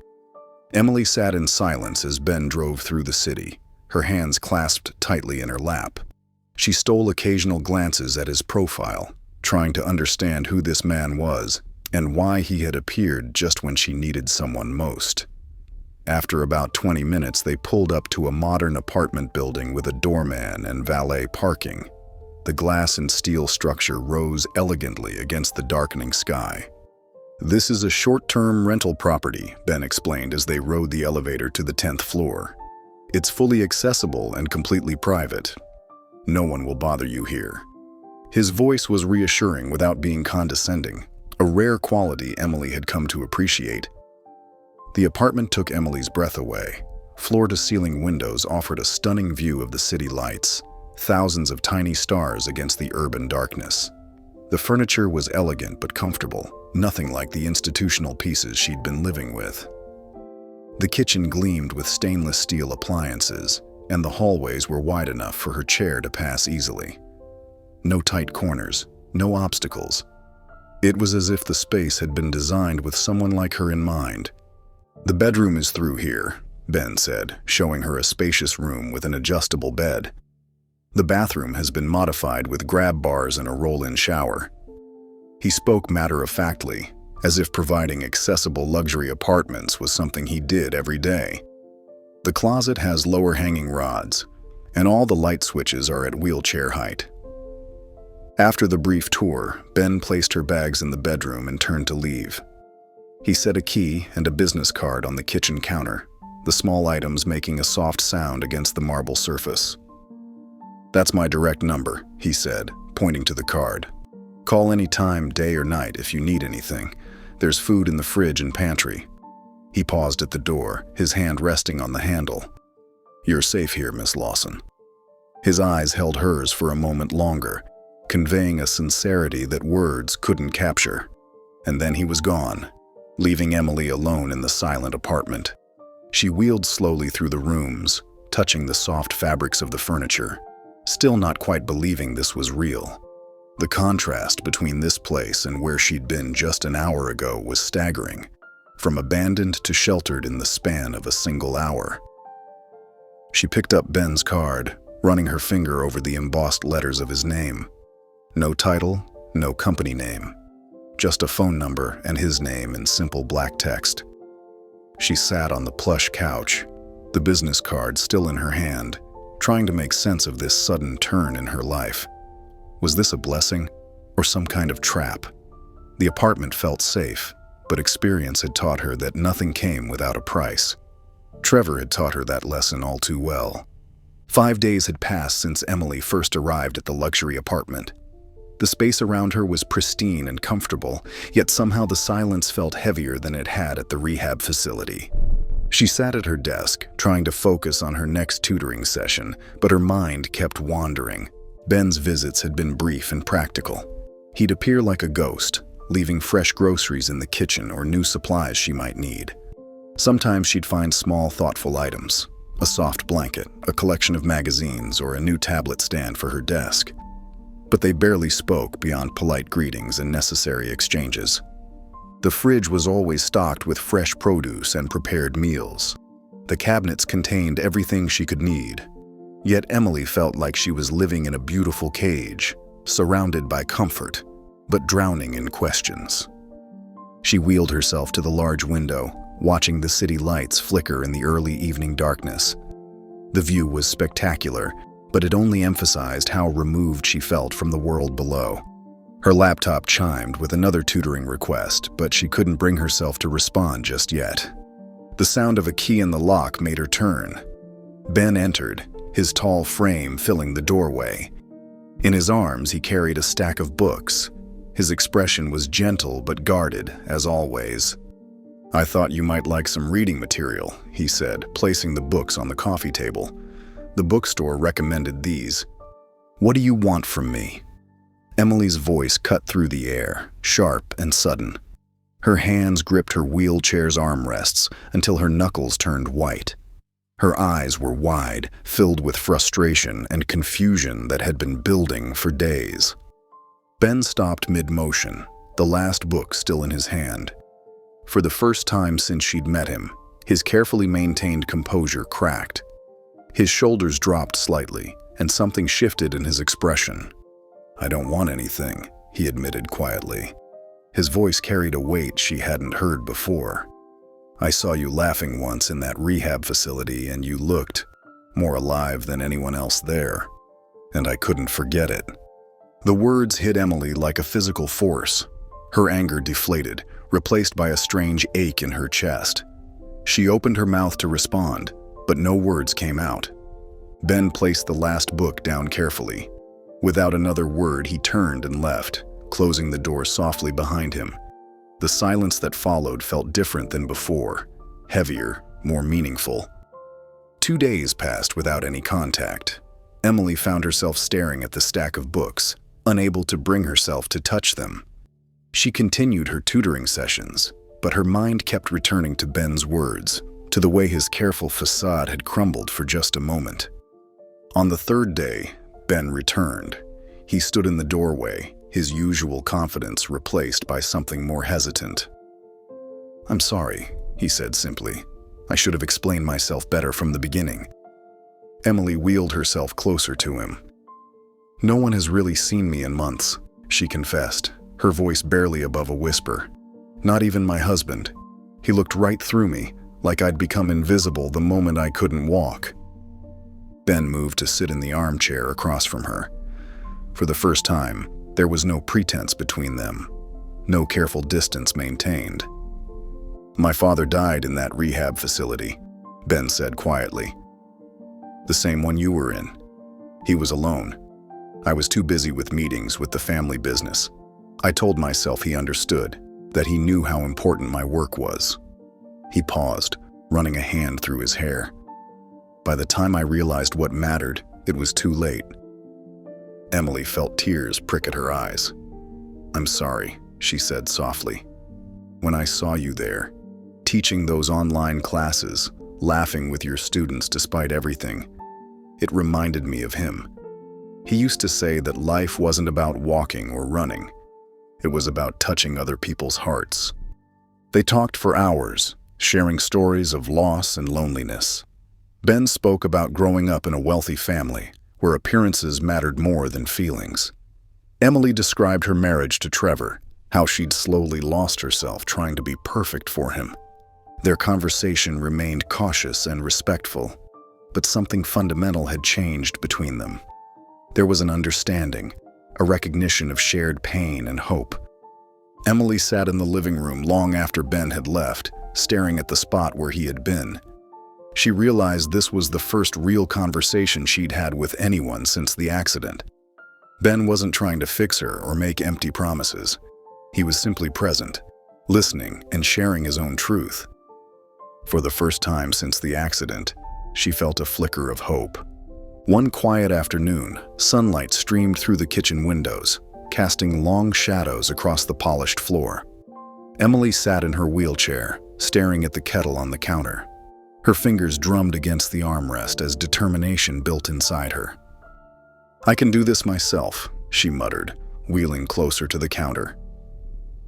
A: Emily sat in silence as Ben drove through the city, her hands clasped tightly in her lap. She stole occasional glances at his profile, trying to understand who this man was and why he had appeared just when she needed someone most. After about 20 minutes, they pulled up to a modern apartment building with a doorman and valet parking. The glass and steel structure rose elegantly against the darkening sky. "This is a short-term rental property," Ben explained as they rode the elevator to the 10th floor. "It's fully accessible and completely private. No one will bother you here." His voice was reassuring without being condescending, a rare quality Emily had come to appreciate. The apartment took Emily's breath away, Floor-to-ceiling windows offered a stunning view of the city lights, thousands of tiny stars against the urban darkness. The furniture was elegant but comfortable, nothing like the institutional pieces she'd been living with. The kitchen gleamed with stainless steel appliances, and the hallways were wide enough for her chair to pass easily. No tight corners, no obstacles. It was as if the space had been designed with someone like her in mind. "The bedroom is through here," Ben said, showing her a spacious room with an adjustable bed. "The bathroom has been modified with grab bars and a roll-in shower." He spoke matter-of-factly, as if providing accessible luxury apartments was something he did every day. "The closet has lower hanging rods, and all the light switches are at wheelchair height." After the brief tour, Ben placed her bags in the bedroom and turned to leave. He set a key and a business card on the kitchen counter, the small items making a soft sound against the marble surface. "That's my direct number," he said, pointing to the card. "Call any time, day or night, if you need anything. There's food in the fridge and pantry." He paused at the door, his hand resting on the handle. "You're safe here, Miss Lawson." His eyes held hers for a moment longer, conveying a sincerity that words couldn't capture. And then he was gone, leaving Emily alone in the silent apartment. She wheeled slowly through the rooms, touching the soft fabrics of the furniture, still not quite believing this was real. The contrast between this place and where she'd been just an hour ago was staggering, from abandoned to sheltered in the span of a single hour. She picked up Ben's card, running her finger over the embossed letters of his name. No title, no company name, just a phone number and his name in simple black text. She sat on the plush couch, the business card still in her hand, trying to make sense of this sudden turn in her life. Was this a blessing or some kind of trap? The apartment felt safe, but experience had taught her that nothing came without a price. Trevor had taught her that lesson all too well. 5 days had passed since Emily first arrived at the luxury apartment. The space around her was pristine and comfortable, yet somehow the silence felt heavier than it had at the rehab facility. She sat at her desk, trying to focus on her next tutoring session, but her mind kept wandering. Ben's visits had been brief and practical. He'd appear like a ghost, leaving fresh groceries in the kitchen or new supplies she might need. Sometimes she'd find small, thoughtful items, a soft blanket, a collection of magazines, or a new tablet stand for her desk. But they barely spoke beyond polite greetings and necessary exchanges. The fridge was always stocked with fresh produce and prepared meals. The cabinets contained everything she could need. Yet Emily felt like she was living in a beautiful cage, surrounded by comfort, but drowning in questions. She wheeled herself to the large window, watching the city lights flicker in the early evening darkness. The view was spectacular, but it only emphasized how removed she felt from the world below. Her laptop chimed with another tutoring request, but she couldn't bring herself to respond just yet. The sound of a key in the lock made her turn. Ben entered, his tall frame filling the doorway. In his arms, he carried a stack of books. His expression was gentle but guarded, as always. "I thought you might like some reading material," he said, placing the books on the coffee table. "The bookstore recommended these. What do you want from me?" Emily's voice cut through the air, sharp and sudden. Her hands gripped her wheelchair's armrests until her knuckles turned white. Her eyes were wide, filled with frustration and confusion that had been building for days. Ben stopped mid-motion, the last book still in his hand. For the first time since she'd met him, his carefully maintained composure cracked. His shoulders dropped slightly, and something shifted in his expression. "I don't want anything," he admitted quietly. His voice carried a weight she hadn't heard before. "I saw you laughing once in that rehab facility, and you looked more alive than anyone else there, and I couldn't forget it." The words hit Emily like a physical force. Her anger deflated, replaced by a strange ache in her chest. She opened her mouth to respond, but no words came out. Ben placed the last book down carefully. Without another word, he turned and left, closing the door softly behind him. The silence that followed felt different than before, heavier, more meaningful. 2 days passed without any contact. Emily found herself staring at the stack of books, unable to bring herself to touch them. She continued her tutoring sessions, but her mind kept returning to Ben's words, to the way his careful facade had crumbled for just a moment. On the 3rd day, Ben returned. He stood in the doorway, his usual confidence replaced by something more hesitant. "I'm sorry," he said simply. "I should have explained myself better from the beginning." Emily wheeled herself closer to him. "No one has really seen me in months," she confessed, her voice barely above a whisper. "Not even my husband. He looked right through me, like I'd become invisible the moment I couldn't walk." Ben moved to sit in the armchair across from her. For the first time, there was no pretense between them, no careful distance maintained. "My father died in that rehab facility," Ben said quietly. "The same one you were in. He was alone. I was too busy with meetings with the family business. I told myself he understood, that he knew how important my work was." He paused, running a hand through his hair. "By the time I realized what mattered, it was too late." Emily felt tears prick at her eyes. "I'm sorry," she said softly. "When I saw you there, teaching those online classes, laughing with your students despite everything, it reminded me of him. He used to say that life wasn't about walking or running. It was about touching other people's hearts." They talked for hours, sharing stories of loss and loneliness. Ben spoke about growing up in a wealthy family, where appearances mattered more than feelings. Emily described her marriage to Trevor, how she'd slowly lost herself trying to be perfect for him. Their conversation remained cautious and respectful, but something fundamental had changed between them. There was an understanding, a recognition of shared pain and hope. Emily sat in the living room long after Ben had left, staring at the spot where he had been. She realized this was the first real conversation she'd had with anyone since the accident. Ben wasn't trying to fix her or make empty promises. He was simply present, listening and sharing his own truth. For the first time since the accident, she felt a flicker of hope. One quiet afternoon, sunlight streamed through the kitchen windows, casting long shadows across the polished floor. Emily sat in her wheelchair, staring at the kettle on the counter. Her fingers drummed against the armrest as determination built inside her. "I can do this myself," she muttered, wheeling closer to the counter.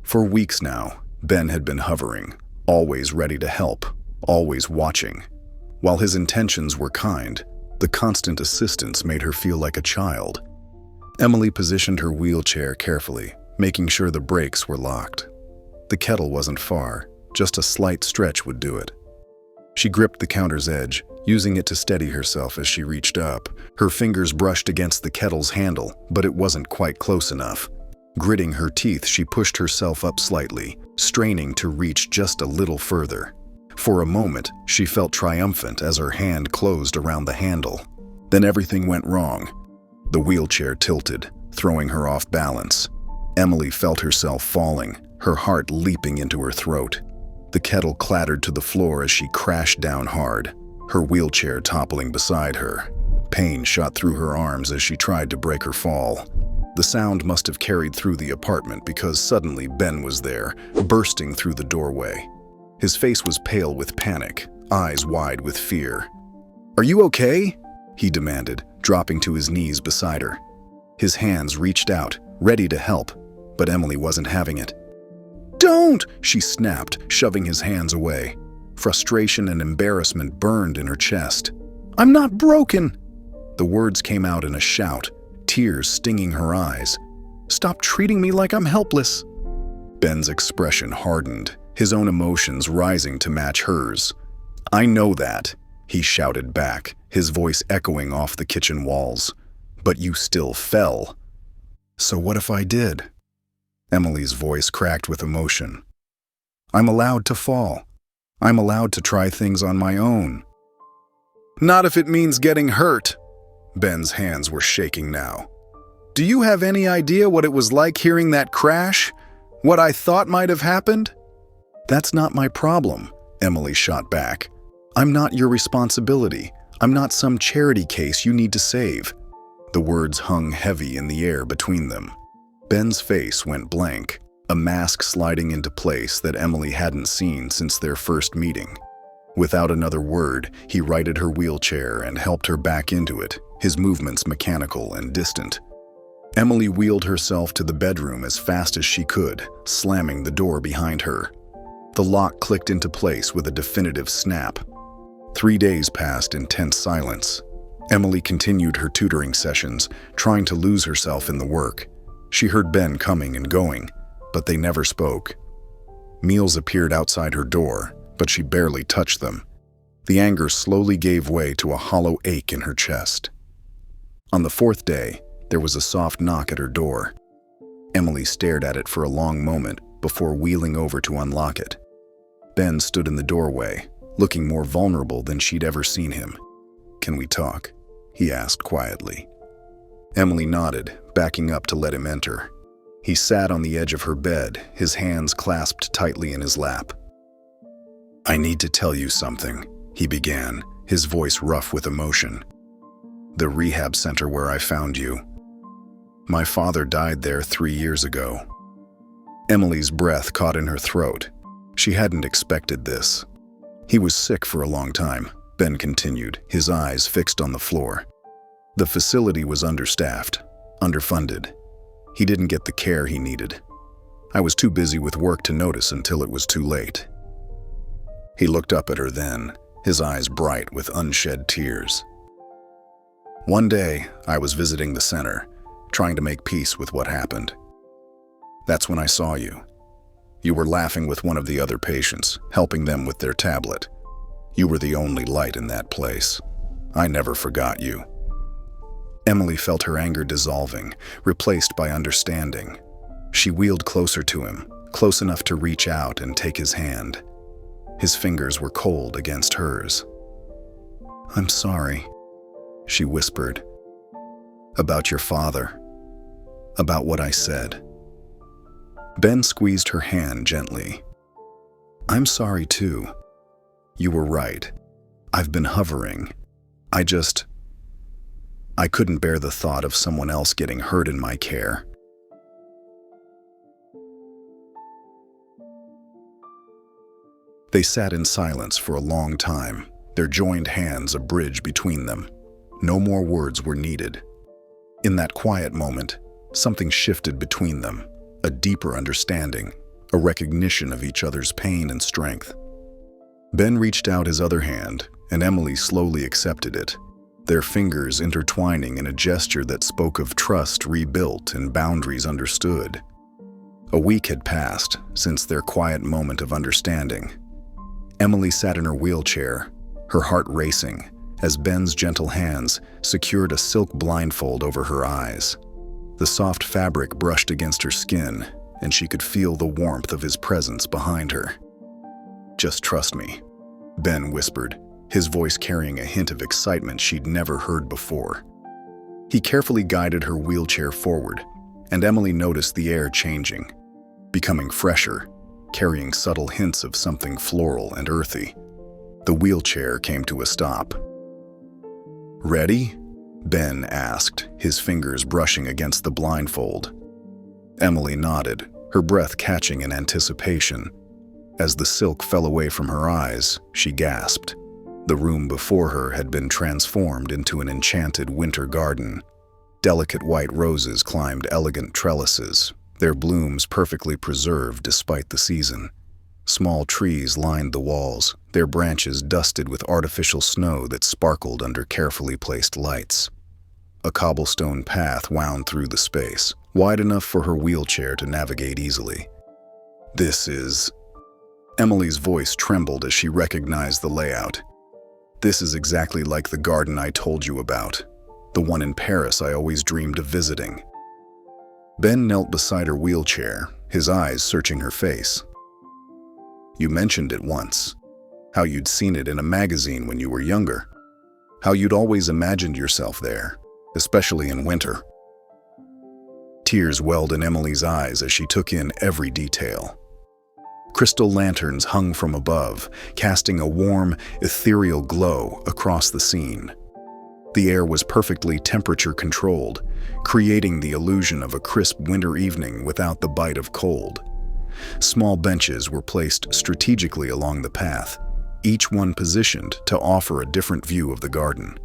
A: For weeks now, Ben had been hovering, always ready to help, always watching. While his intentions were kind, the constant assistance made her feel like a child. Emily positioned her wheelchair carefully, making sure the brakes were locked. The kettle wasn't far, just a slight stretch would do it. She gripped the counter's edge, using it to steady herself as she reached up. Her fingers brushed against the kettle's handle, but it wasn't quite close enough. Gritting her teeth, she pushed herself up slightly, straining to reach just a little further. For a moment, she felt triumphant as her hand closed around the handle. Then everything went wrong. The wheelchair tilted, throwing her off balance. Emily felt herself falling, her heart leaping into her throat. The kettle clattered to the floor as she crashed down hard, her wheelchair toppling beside her. Pain shot through her arms as she tried to break her fall. The sound must have carried through the apartment because suddenly Ben was there, bursting through the doorway. His face was pale with panic, eyes wide with fear. "Are you okay?" he demanded, dropping to his knees beside her. His hands reached out, ready to help, but Emily wasn't having it. "Don't!" she snapped, shoving his hands away. Frustration and embarrassment burned in her chest. "I'm not broken!" The words came out in a shout, tears stinging her eyes. "Stop treating me like I'm helpless." Ben's expression hardened, his own emotions rising to match hers. "I know that," he shouted back, his voice echoing off the kitchen walls. "But you still fell." "So what if I did?" Emily's voice cracked with emotion. "I'm allowed to fall. I'm allowed to try things on my own." "Not if it means getting hurt." Ben's hands were shaking now. "Do you have any idea what it was like hearing that crash? What I thought might have happened?" "That's not my problem," Emily shot back. "I'm not your responsibility. I'm not some charity case you need to save." The words hung heavy in the air between them. Ben's face went blank, a mask sliding into place that Emily hadn't seen since their first meeting. Without another word, he righted her wheelchair and helped her back into it, his movements mechanical and distant. Emily wheeled herself to the bedroom as fast as she could, slamming the door behind her. The lock clicked into place with a definitive snap. 3 days passed in tense silence. Emily continued her tutoring sessions, trying to lose herself in the work. She heard Ben coming and going, but they never spoke. Meals appeared outside her door, but she barely touched them. The anger slowly gave way to a hollow ache in her chest. On the 4th day, there was a soft knock at her door. Emily stared at it for a long moment before wheeling over to unlock it. Ben stood in the doorway, looking more vulnerable than she'd ever seen him. "Can we talk?" he asked quietly. Emily nodded, backing up to let him enter. He sat on the edge of her bed, his hands clasped tightly in his lap. "I need to tell you something," he began, his voice rough with emotion. "The rehab center where I found you. My father died there 3 years ago." Emily's breath caught in her throat. She hadn't expected this. "He was sick for a long time," Ben continued, his eyes fixed on the floor. "The facility was understaffed, underfunded. He didn't get the care he needed. I was too busy with work to notice until it was too late." He looked up at her then, his eyes bright with unshed tears. "One day, I was visiting the center, trying to make peace with what happened. That's when I saw you. You were laughing with one of the other patients, helping them with their tablet. You were the only light in that place. I never forgot you." Emily felt her anger dissolving, replaced by understanding. She wheeled closer to him, close enough to reach out and take his hand. His fingers were cold against hers. "I'm sorry," she whispered. "About your father. About what I said." Ben squeezed her hand gently. "I'm sorry too. You were right. I've been hovering. I couldn't bear the thought of someone else getting hurt in my care." They sat in silence for a long time, their joined hands a bridge between them. No more words were needed. In that quiet moment, something shifted between them, a deeper understanding, a recognition of each other's pain and strength. Ben reached out his other hand, and Emily slowly accepted it, their fingers intertwining in a gesture that spoke of trust rebuilt and boundaries understood. A week had passed since their quiet moment of understanding. Emily sat in her wheelchair, her heart racing, as Ben's gentle hands secured a silk blindfold over her eyes. The soft fabric brushed against her skin, and she could feel the warmth of his presence behind her. "Just trust me," Ben whispered, his voice carrying a hint of excitement she'd never heard before. He carefully guided her wheelchair forward, and Emily noticed the air changing, becoming fresher, carrying subtle hints of something floral and earthy. The wheelchair came to a stop. "Ready?" Ben asked, his fingers brushing against the blindfold. Emily nodded, her breath catching in anticipation. As the silk fell away from her eyes, she gasped. The room before her had been transformed into an enchanted winter garden. Delicate white roses climbed elegant trellises, their blooms perfectly preserved despite the season. Small trees lined the walls, their branches dusted with artificial snow that sparkled under carefully placed lights. A cobblestone path wound through the space, wide enough for her wheelchair to navigate easily. "This is..." Emily's voice trembled as she recognized the layout. "This is exactly like the garden I told you about, the one in Paris I always dreamed of visiting." Ben knelt beside her wheelchair, his eyes searching her face. "You mentioned it once, how you'd seen it in a magazine when you were younger, how you'd always imagined yourself there, especially in winter." Tears welled in Emily's eyes as she took in every detail. Crystal lanterns hung from above, casting a warm, ethereal glow across the scene. The air was perfectly temperature-controlled, creating the illusion of a crisp winter evening without the bite of cold. Small benches were placed strategically along the path, each one positioned to offer a different view of the garden.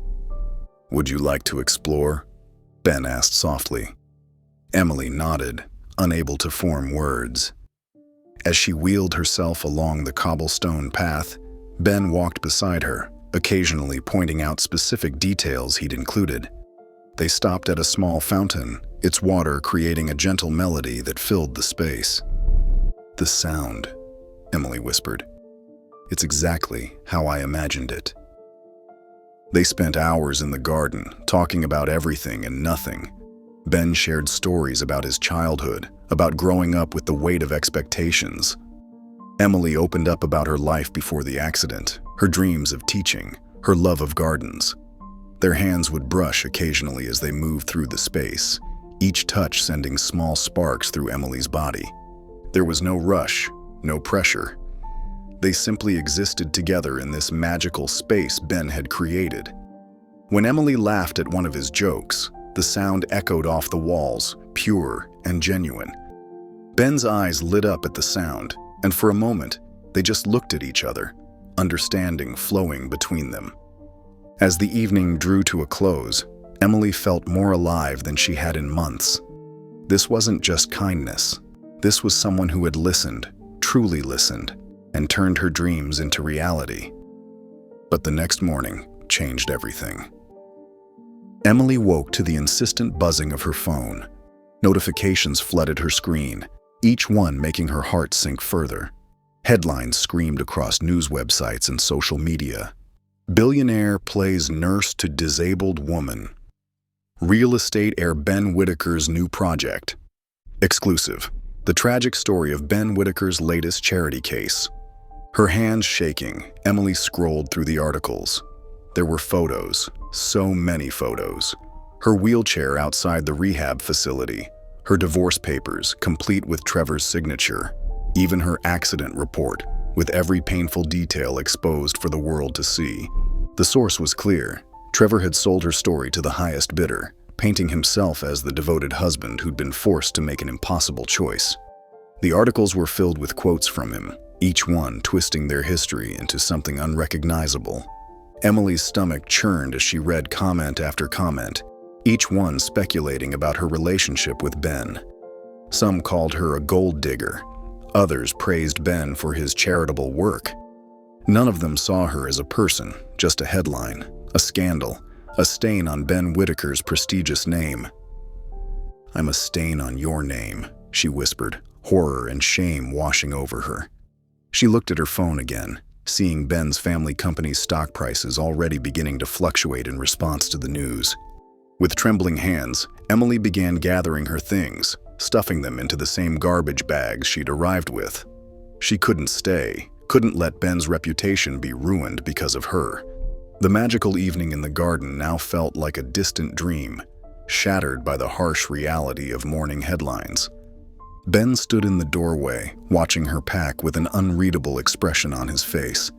A: "Would you like to explore?" Ben asked softly. Emily nodded, unable to form words. As she wheeled herself along the cobblestone path, Ben walked beside her, occasionally pointing out specific details he'd included. They stopped at a small fountain, its water creating a gentle melody that filled the space. "The sound," Emily whispered. "It's exactly how I imagined it." They spent hours in the garden, talking about everything and nothing. Ben shared stories about his childhood, about growing up with the weight of expectations. Emily opened up about her life before the accident, her dreams of teaching, her love of gardens. Their hands would brush occasionally as they moved through the space, each touch sending small sparks through Emily's body. There was no rush, no pressure. They simply existed together in this magical space Ben had created. When Emily laughed at one of his jokes, the sound echoed off the walls, pure and genuine. Ben's eyes lit up at the sound, and for a moment, they just looked at each other, understanding flowing between them. As the evening drew to a close, Emily felt more alive than she had in months. This wasn't just kindness. This was someone who had listened, truly listened, and turned her dreams into reality. But the next morning changed everything. Emily woke to the insistent buzzing of her phone. Notifications flooded her screen, each one making her heart sink further. Headlines screamed across news websites and social media. Billionaire plays nurse to disabled woman. Real estate heir Ben Whitaker's new project. Exclusive. The tragic story of Ben Whitaker's latest charity case. Her hands shaking, Emily scrolled through the articles. There were photos, so many photos. Her wheelchair outside the rehab facility, her divorce papers, complete with Trevor's signature, even her accident report, with every painful detail exposed for the world to see. The source was clear. Trevor had sold her story to the highest bidder, painting himself as the devoted husband who'd been forced to make an impossible choice. The articles were filled with quotes from him, each one twisting their history into something unrecognizable. Emily's stomach churned as she read comment after comment, each one speculating about her relationship with Ben. Some called her a gold digger. Others praised Ben for his charitable work. None of them saw her as a person, just a headline, a scandal, a stain on Ben Whitaker's prestigious name. "I'm a stain on your name," she whispered, horror and shame washing over her. She looked at her phone again, seeing Ben's family company's stock prices already beginning to fluctuate in response to the news. With trembling hands, Emily began gathering her things, stuffing them into the same garbage bags she'd arrived with. She couldn't stay, couldn't let Ben's reputation be ruined because of her. The magical evening in the garden now felt like a distant dream, shattered by the harsh reality of morning headlines. Ben stood in the doorway, watching her pack with an unreadable expression on his face.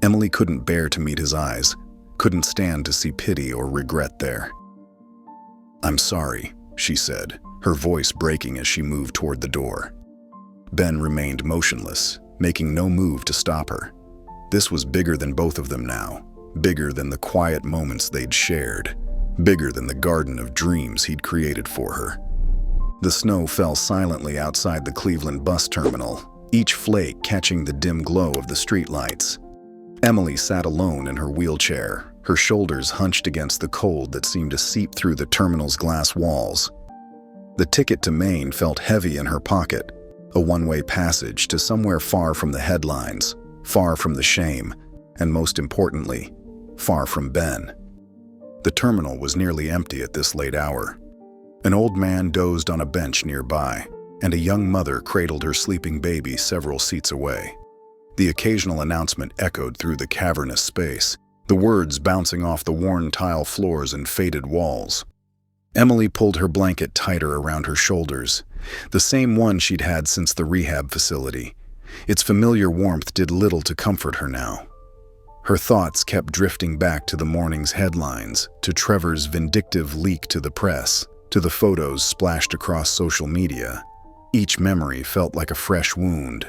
A: Emily couldn't bear to meet his eyes, couldn't stand to see pity or regret there. "I'm sorry," she said, her voice breaking as she moved toward the door. Ben remained motionless, making no move to stop her. This was bigger than both of them now, bigger than the quiet moments they'd shared, bigger than the garden of dreams he'd created for her. The snow fell silently outside the Cleveland bus terminal, each flake catching the dim glow of the streetlights. Emily sat alone in her wheelchair, her shoulders hunched against the cold that seemed to seep through the terminal's glass walls. The ticket to Maine felt heavy in her pocket, a one-way passage to somewhere far from the headlines, far from the shame, and most importantly, far from Ben. The terminal was nearly empty at this late hour. An old man dozed on a bench nearby, and a young mother cradled her sleeping baby several seats away. The occasional announcement echoed through the cavernous space, the words bouncing off the worn tile floors and faded walls. Emily pulled her blanket tighter around her shoulders, the same one she'd had since the rehab facility, Its familiar warmth did little to comfort her now. Her thoughts kept drifting back to the morning's headlines, to Trevor's vindictive leak to the press, to the photos splashed across social media. Each memory felt like a fresh wound.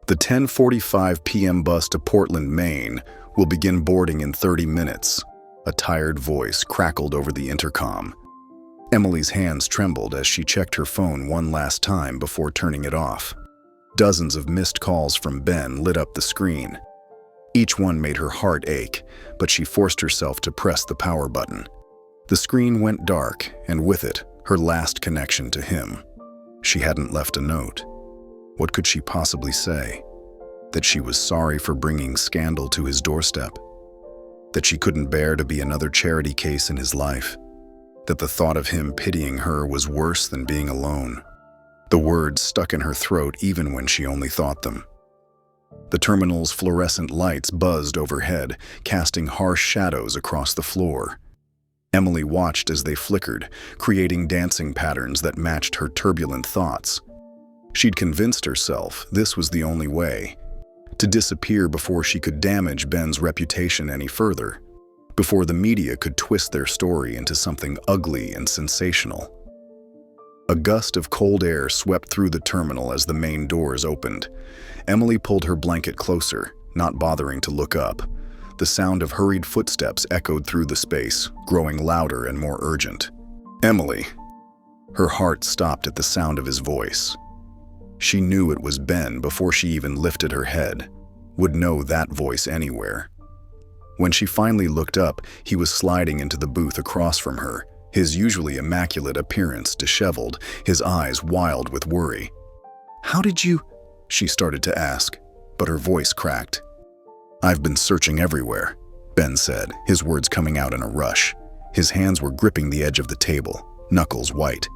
A: The 10:45 p.m. bus to Portland, Maine, will begin boarding in 30 minutes. A tired voice crackled over the intercom. Emily's hands trembled as she checked her phone one last time before turning it off. Dozens of missed calls from Ben lit up the screen. Each one made her heart ache, but she forced herself to press the power button. The screen went dark, and with it, her last connection to him. She hadn't left a note. What could she possibly say? That she was sorry for bringing scandal to his doorstep? That she couldn't bear to be another charity case in his life? That the thought of him pitying her was worse than being alone? The words stuck in her throat even when she only thought them. The terminal's fluorescent lights buzzed overhead, casting harsh shadows across the floor. Emily watched as they flickered, creating dancing patterns that matched her turbulent thoughts. She'd convinced herself this was the only way. To disappear before she could damage Ben's reputation any further. Before the media could twist their story into something ugly and sensational. A gust of cold air swept through the terminal as the main doors opened. Emily pulled her blanket closer, not bothering to look up. The sound of hurried footsteps echoed through the space, growing louder and more urgent. "Emily." Her heart stopped at the sound of his voice. She knew it was Ben before she even lifted her head, would know that voice anywhere. When she finally looked up, he was sliding into the booth across from her, his usually immaculate appearance disheveled, his eyes wild with worry. "How did you?" she started to ask, but her voice cracked. "I've been searching everywhere," Ben said, his words coming out in a rush. His hands were gripping the edge of the table, knuckles white.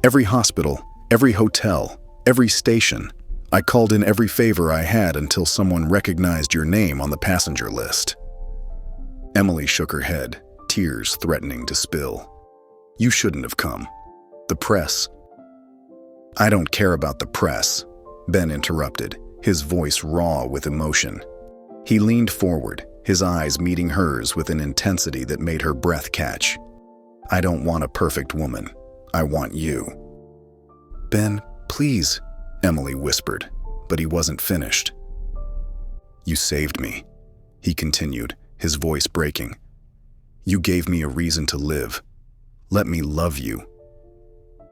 A: "Every hospital, every hotel, every station. I called in every favor I had until someone recognized your name on the passenger list." Emily shook her head, tears threatening to spill. "You shouldn't have come. The press." "I don't care about the press," Ben interrupted, his voice raw with emotion. He leaned forward, his eyes meeting hers with an intensity that made her breath catch. "I don't want a perfect woman. I want you." "Ben, please," Emily whispered, but he wasn't finished. "You saved me," he continued, his voice breaking. "You gave me a reason to live. Let me love you."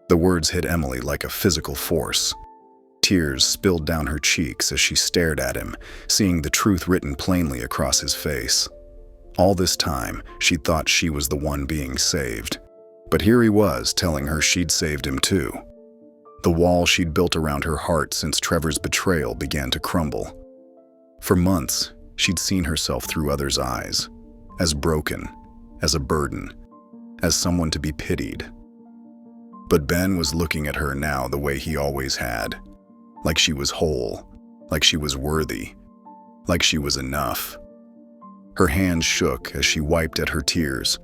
A: The words hit Emily like a physical force. Tears spilled down her cheeks as she stared at him, seeing the truth written plainly across his face. All this time, she thought she was the one being saved. But here he was telling her she'd saved him too. The wall she'd built around her heart since Trevor's betrayal began to crumble. For months, she'd seen herself through others' eyes, as broken, as a burden, as someone to be pitied. But Ben was looking at her now the way he always had, like she was whole, like she was worthy, like she was enough. Her hands shook as she wiped at her tears.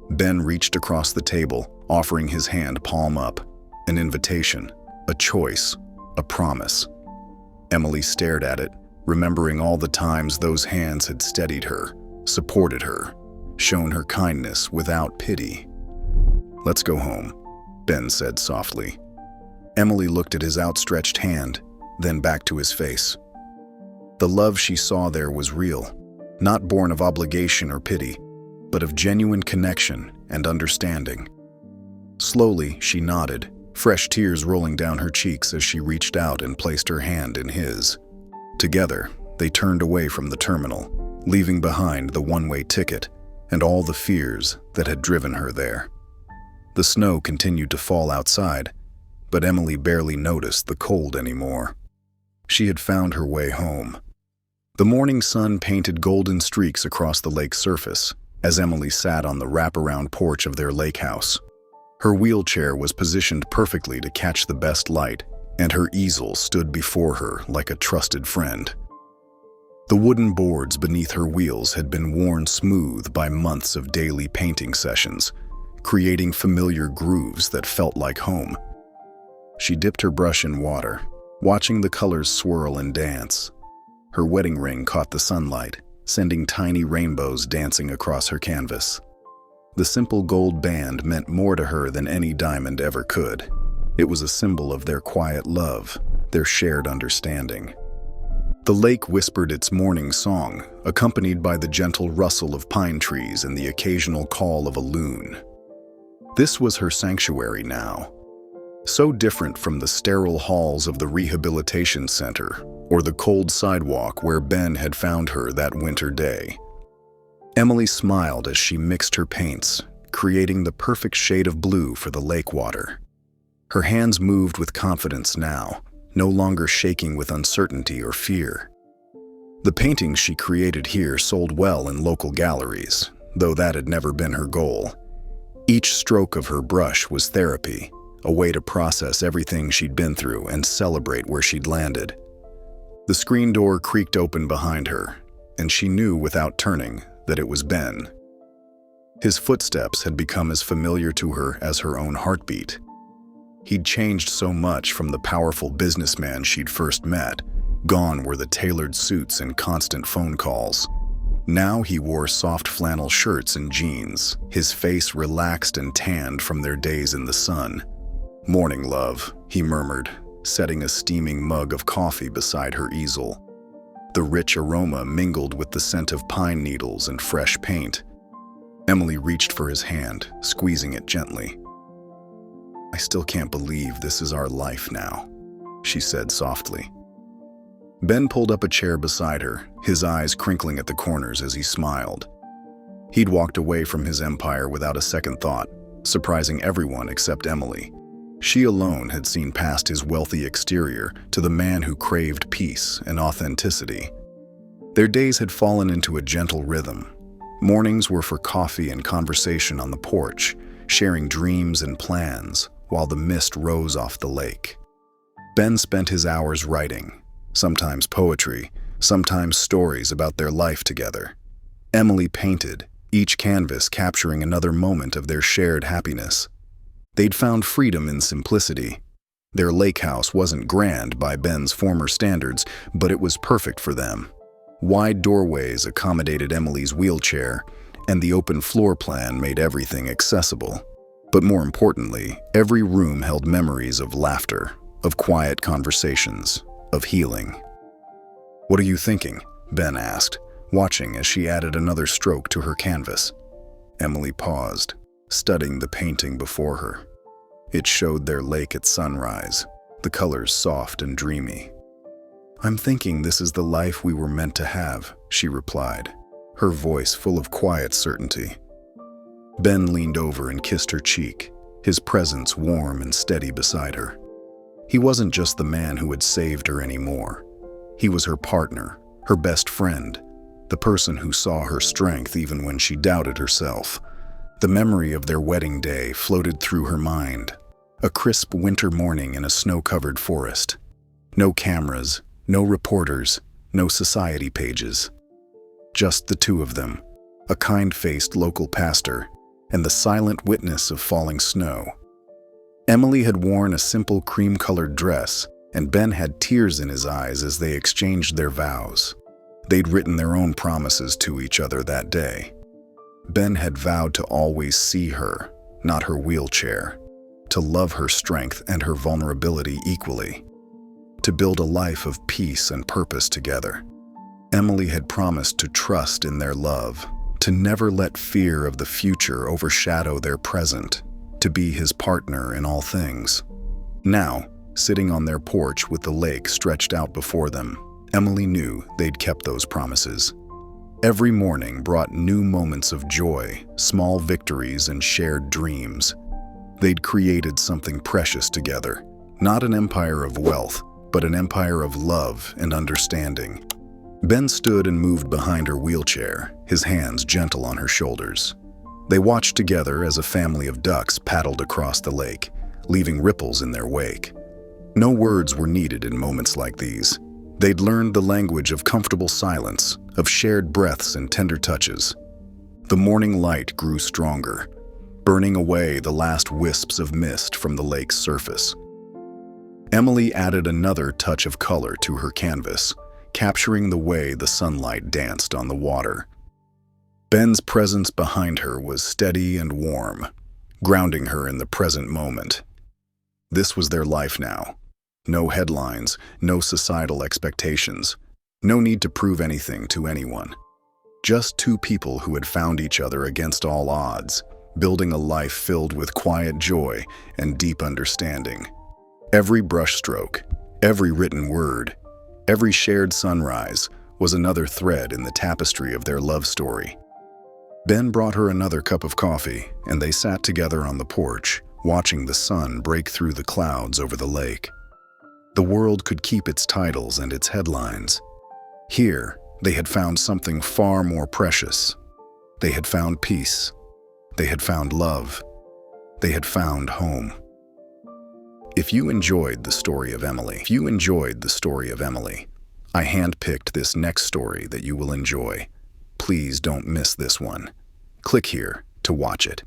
A: Ben reached across the table, offering his hand palm up, an invitation, a choice, a promise. Emily stared at it, remembering all the times those hands had steadied her, supported her, shown her kindness without pity. "Let's go home," Ben said softly. Emily looked at his outstretched hand, then back to his face. The love she saw there was real, not born of obligation or pity, but of genuine connection and understanding. Slowly, she nodded, fresh tears rolling down her cheeks as she reached out and placed her hand in his. Together, they turned away from the terminal, leaving behind the one-way ticket and all the fears that had driven her there. The snow continued to fall outside, but Emily barely noticed the cold anymore. She had found her way home. The morning sun painted golden streaks across the lake's surface as Emily sat on the wraparound porch of their lake house. Her wheelchair was positioned perfectly to catch the best light, and her easel stood before her like a trusted friend. The wooden boards beneath her wheels had been worn smooth by months of daily painting sessions, creating familiar grooves that felt like home. She dipped her brush in water, watching the colors swirl and dance. Her wedding ring caught the sunlight, sending tiny rainbows dancing across her canvas. The simple gold band meant more to her than any diamond ever could. It was a symbol of their quiet love, their shared understanding. The lake whispered its morning song, accompanied by the gentle rustle of pine trees and the occasional call of a loon. This was her sanctuary now, so different from the sterile halls of the rehabilitation center or the cold sidewalk where Ben had found her that winter day. Emily smiled as she mixed her paints, creating the perfect shade of blue for the lake water. Her hands moved with confidence now, no longer shaking with uncertainty or fear. The paintings she created here sold well in local galleries, though that had never been her goal. Each stroke of her brush was therapy, a way to process everything she'd been through and celebrate where she'd landed. The screen door creaked open behind her, and she knew without turning that it was Ben. His footsteps had become as familiar to her as her own heartbeat. He'd changed so much from the powerful businessman she'd first met. Gone were the tailored suits and constant phone calls. Now he wore soft flannel shirts and jeans, his face relaxed and tanned from their days in the sun. "Morning, love," he murmured, setting a steaming mug of coffee beside her easel. The rich aroma mingled with the scent of pine needles and fresh paint. Emily reached for his hand, squeezing it gently. "I still can't believe this is our life now," she said softly. Ben pulled up a chair beside her, his eyes crinkling at the corners as he smiled. He'd walked away from his empire without a second thought, surprising everyone except Emily. She alone had seen past his wealthy exterior to the man who craved peace and authenticity. Their days had fallen into a gentle rhythm. Mornings were for coffee and conversation on the porch, sharing dreams and plans while the mist rose off the lake. Ben spent his hours writing, sometimes poetry, sometimes stories about their life together. Emily painted, each canvas capturing another moment of their shared happiness. They'd found freedom in simplicity. Their lake house wasn't grand by Ben's former standards, but it was perfect for them. Wide doorways accommodated Emily's wheelchair, and the open floor plan made everything accessible. But more importantly, every room held memories of laughter, of quiet conversations, of healing. "What are you thinking?" Ben asked, watching as she added another stroke to her canvas. Emily paused, studying the painting before her. It showed their lake at sunrise, the colors soft and dreamy. "I'm thinking this is the life we were meant to have," she replied, her voice full of quiet certainty. Ben leaned over and kissed her cheek, his presence warm and steady beside her. He wasn't just the man who had saved her anymore. He was her partner, her best friend, the person who saw her strength even when she doubted herself. The memory of their wedding day floated through her mind, a crisp winter morning in a snow-covered forest. No cameras, no reporters, no society pages. Just the two of them, a kind-faced local pastor, and the silent witness of falling snow. Emily had worn a simple cream-colored dress, and Ben had tears in his eyes as they exchanged their vows. They'd written their own promises to each other that day. Ben had vowed to always see her, not her wheelchair, to love her strength and her vulnerability equally, to build a life of peace and purpose together. Emily had promised to trust in their love, to never let fear of the future overshadow their present, to be his partner in all things. Now, sitting on their porch with the lake stretched out before them, Emily knew they'd kept those promises. Every morning brought new moments of joy, small victories, and shared dreams. They'd created something precious together, not an empire of wealth, but an empire of love and understanding. Ben stood and moved behind her wheelchair, his hands gentle on her shoulders. They watched together as a family of ducks paddled across the lake, leaving ripples in their wake. No words were needed in moments like these. They'd learned the language of comfortable silence, of shared breaths and tender touches. The morning light grew stronger, burning away the last wisps of mist from the lake's surface. Emily added another touch of color to her canvas, capturing the way the sunlight danced on the water. Ben's presence behind her was steady and warm, grounding her in the present moment. This was their life now. No headlines, no societal expectations, no need to prove anything to anyone. Just two people who had found each other against all odds, building a life filled with quiet joy and deep understanding. Every brushstroke, every written word, every shared sunrise was another thread in the tapestry of their love story. Ben brought her another cup of coffee, and they sat together on the porch, watching the sun break through the clouds over the lake. The world could keep its titles and its headlines. Here, they had found something far more precious. They had found peace. They had found love. They had found home. If you enjoyed the story of Emily, I handpicked this next story that you will enjoy. Please don't miss this one. Click here to watch it.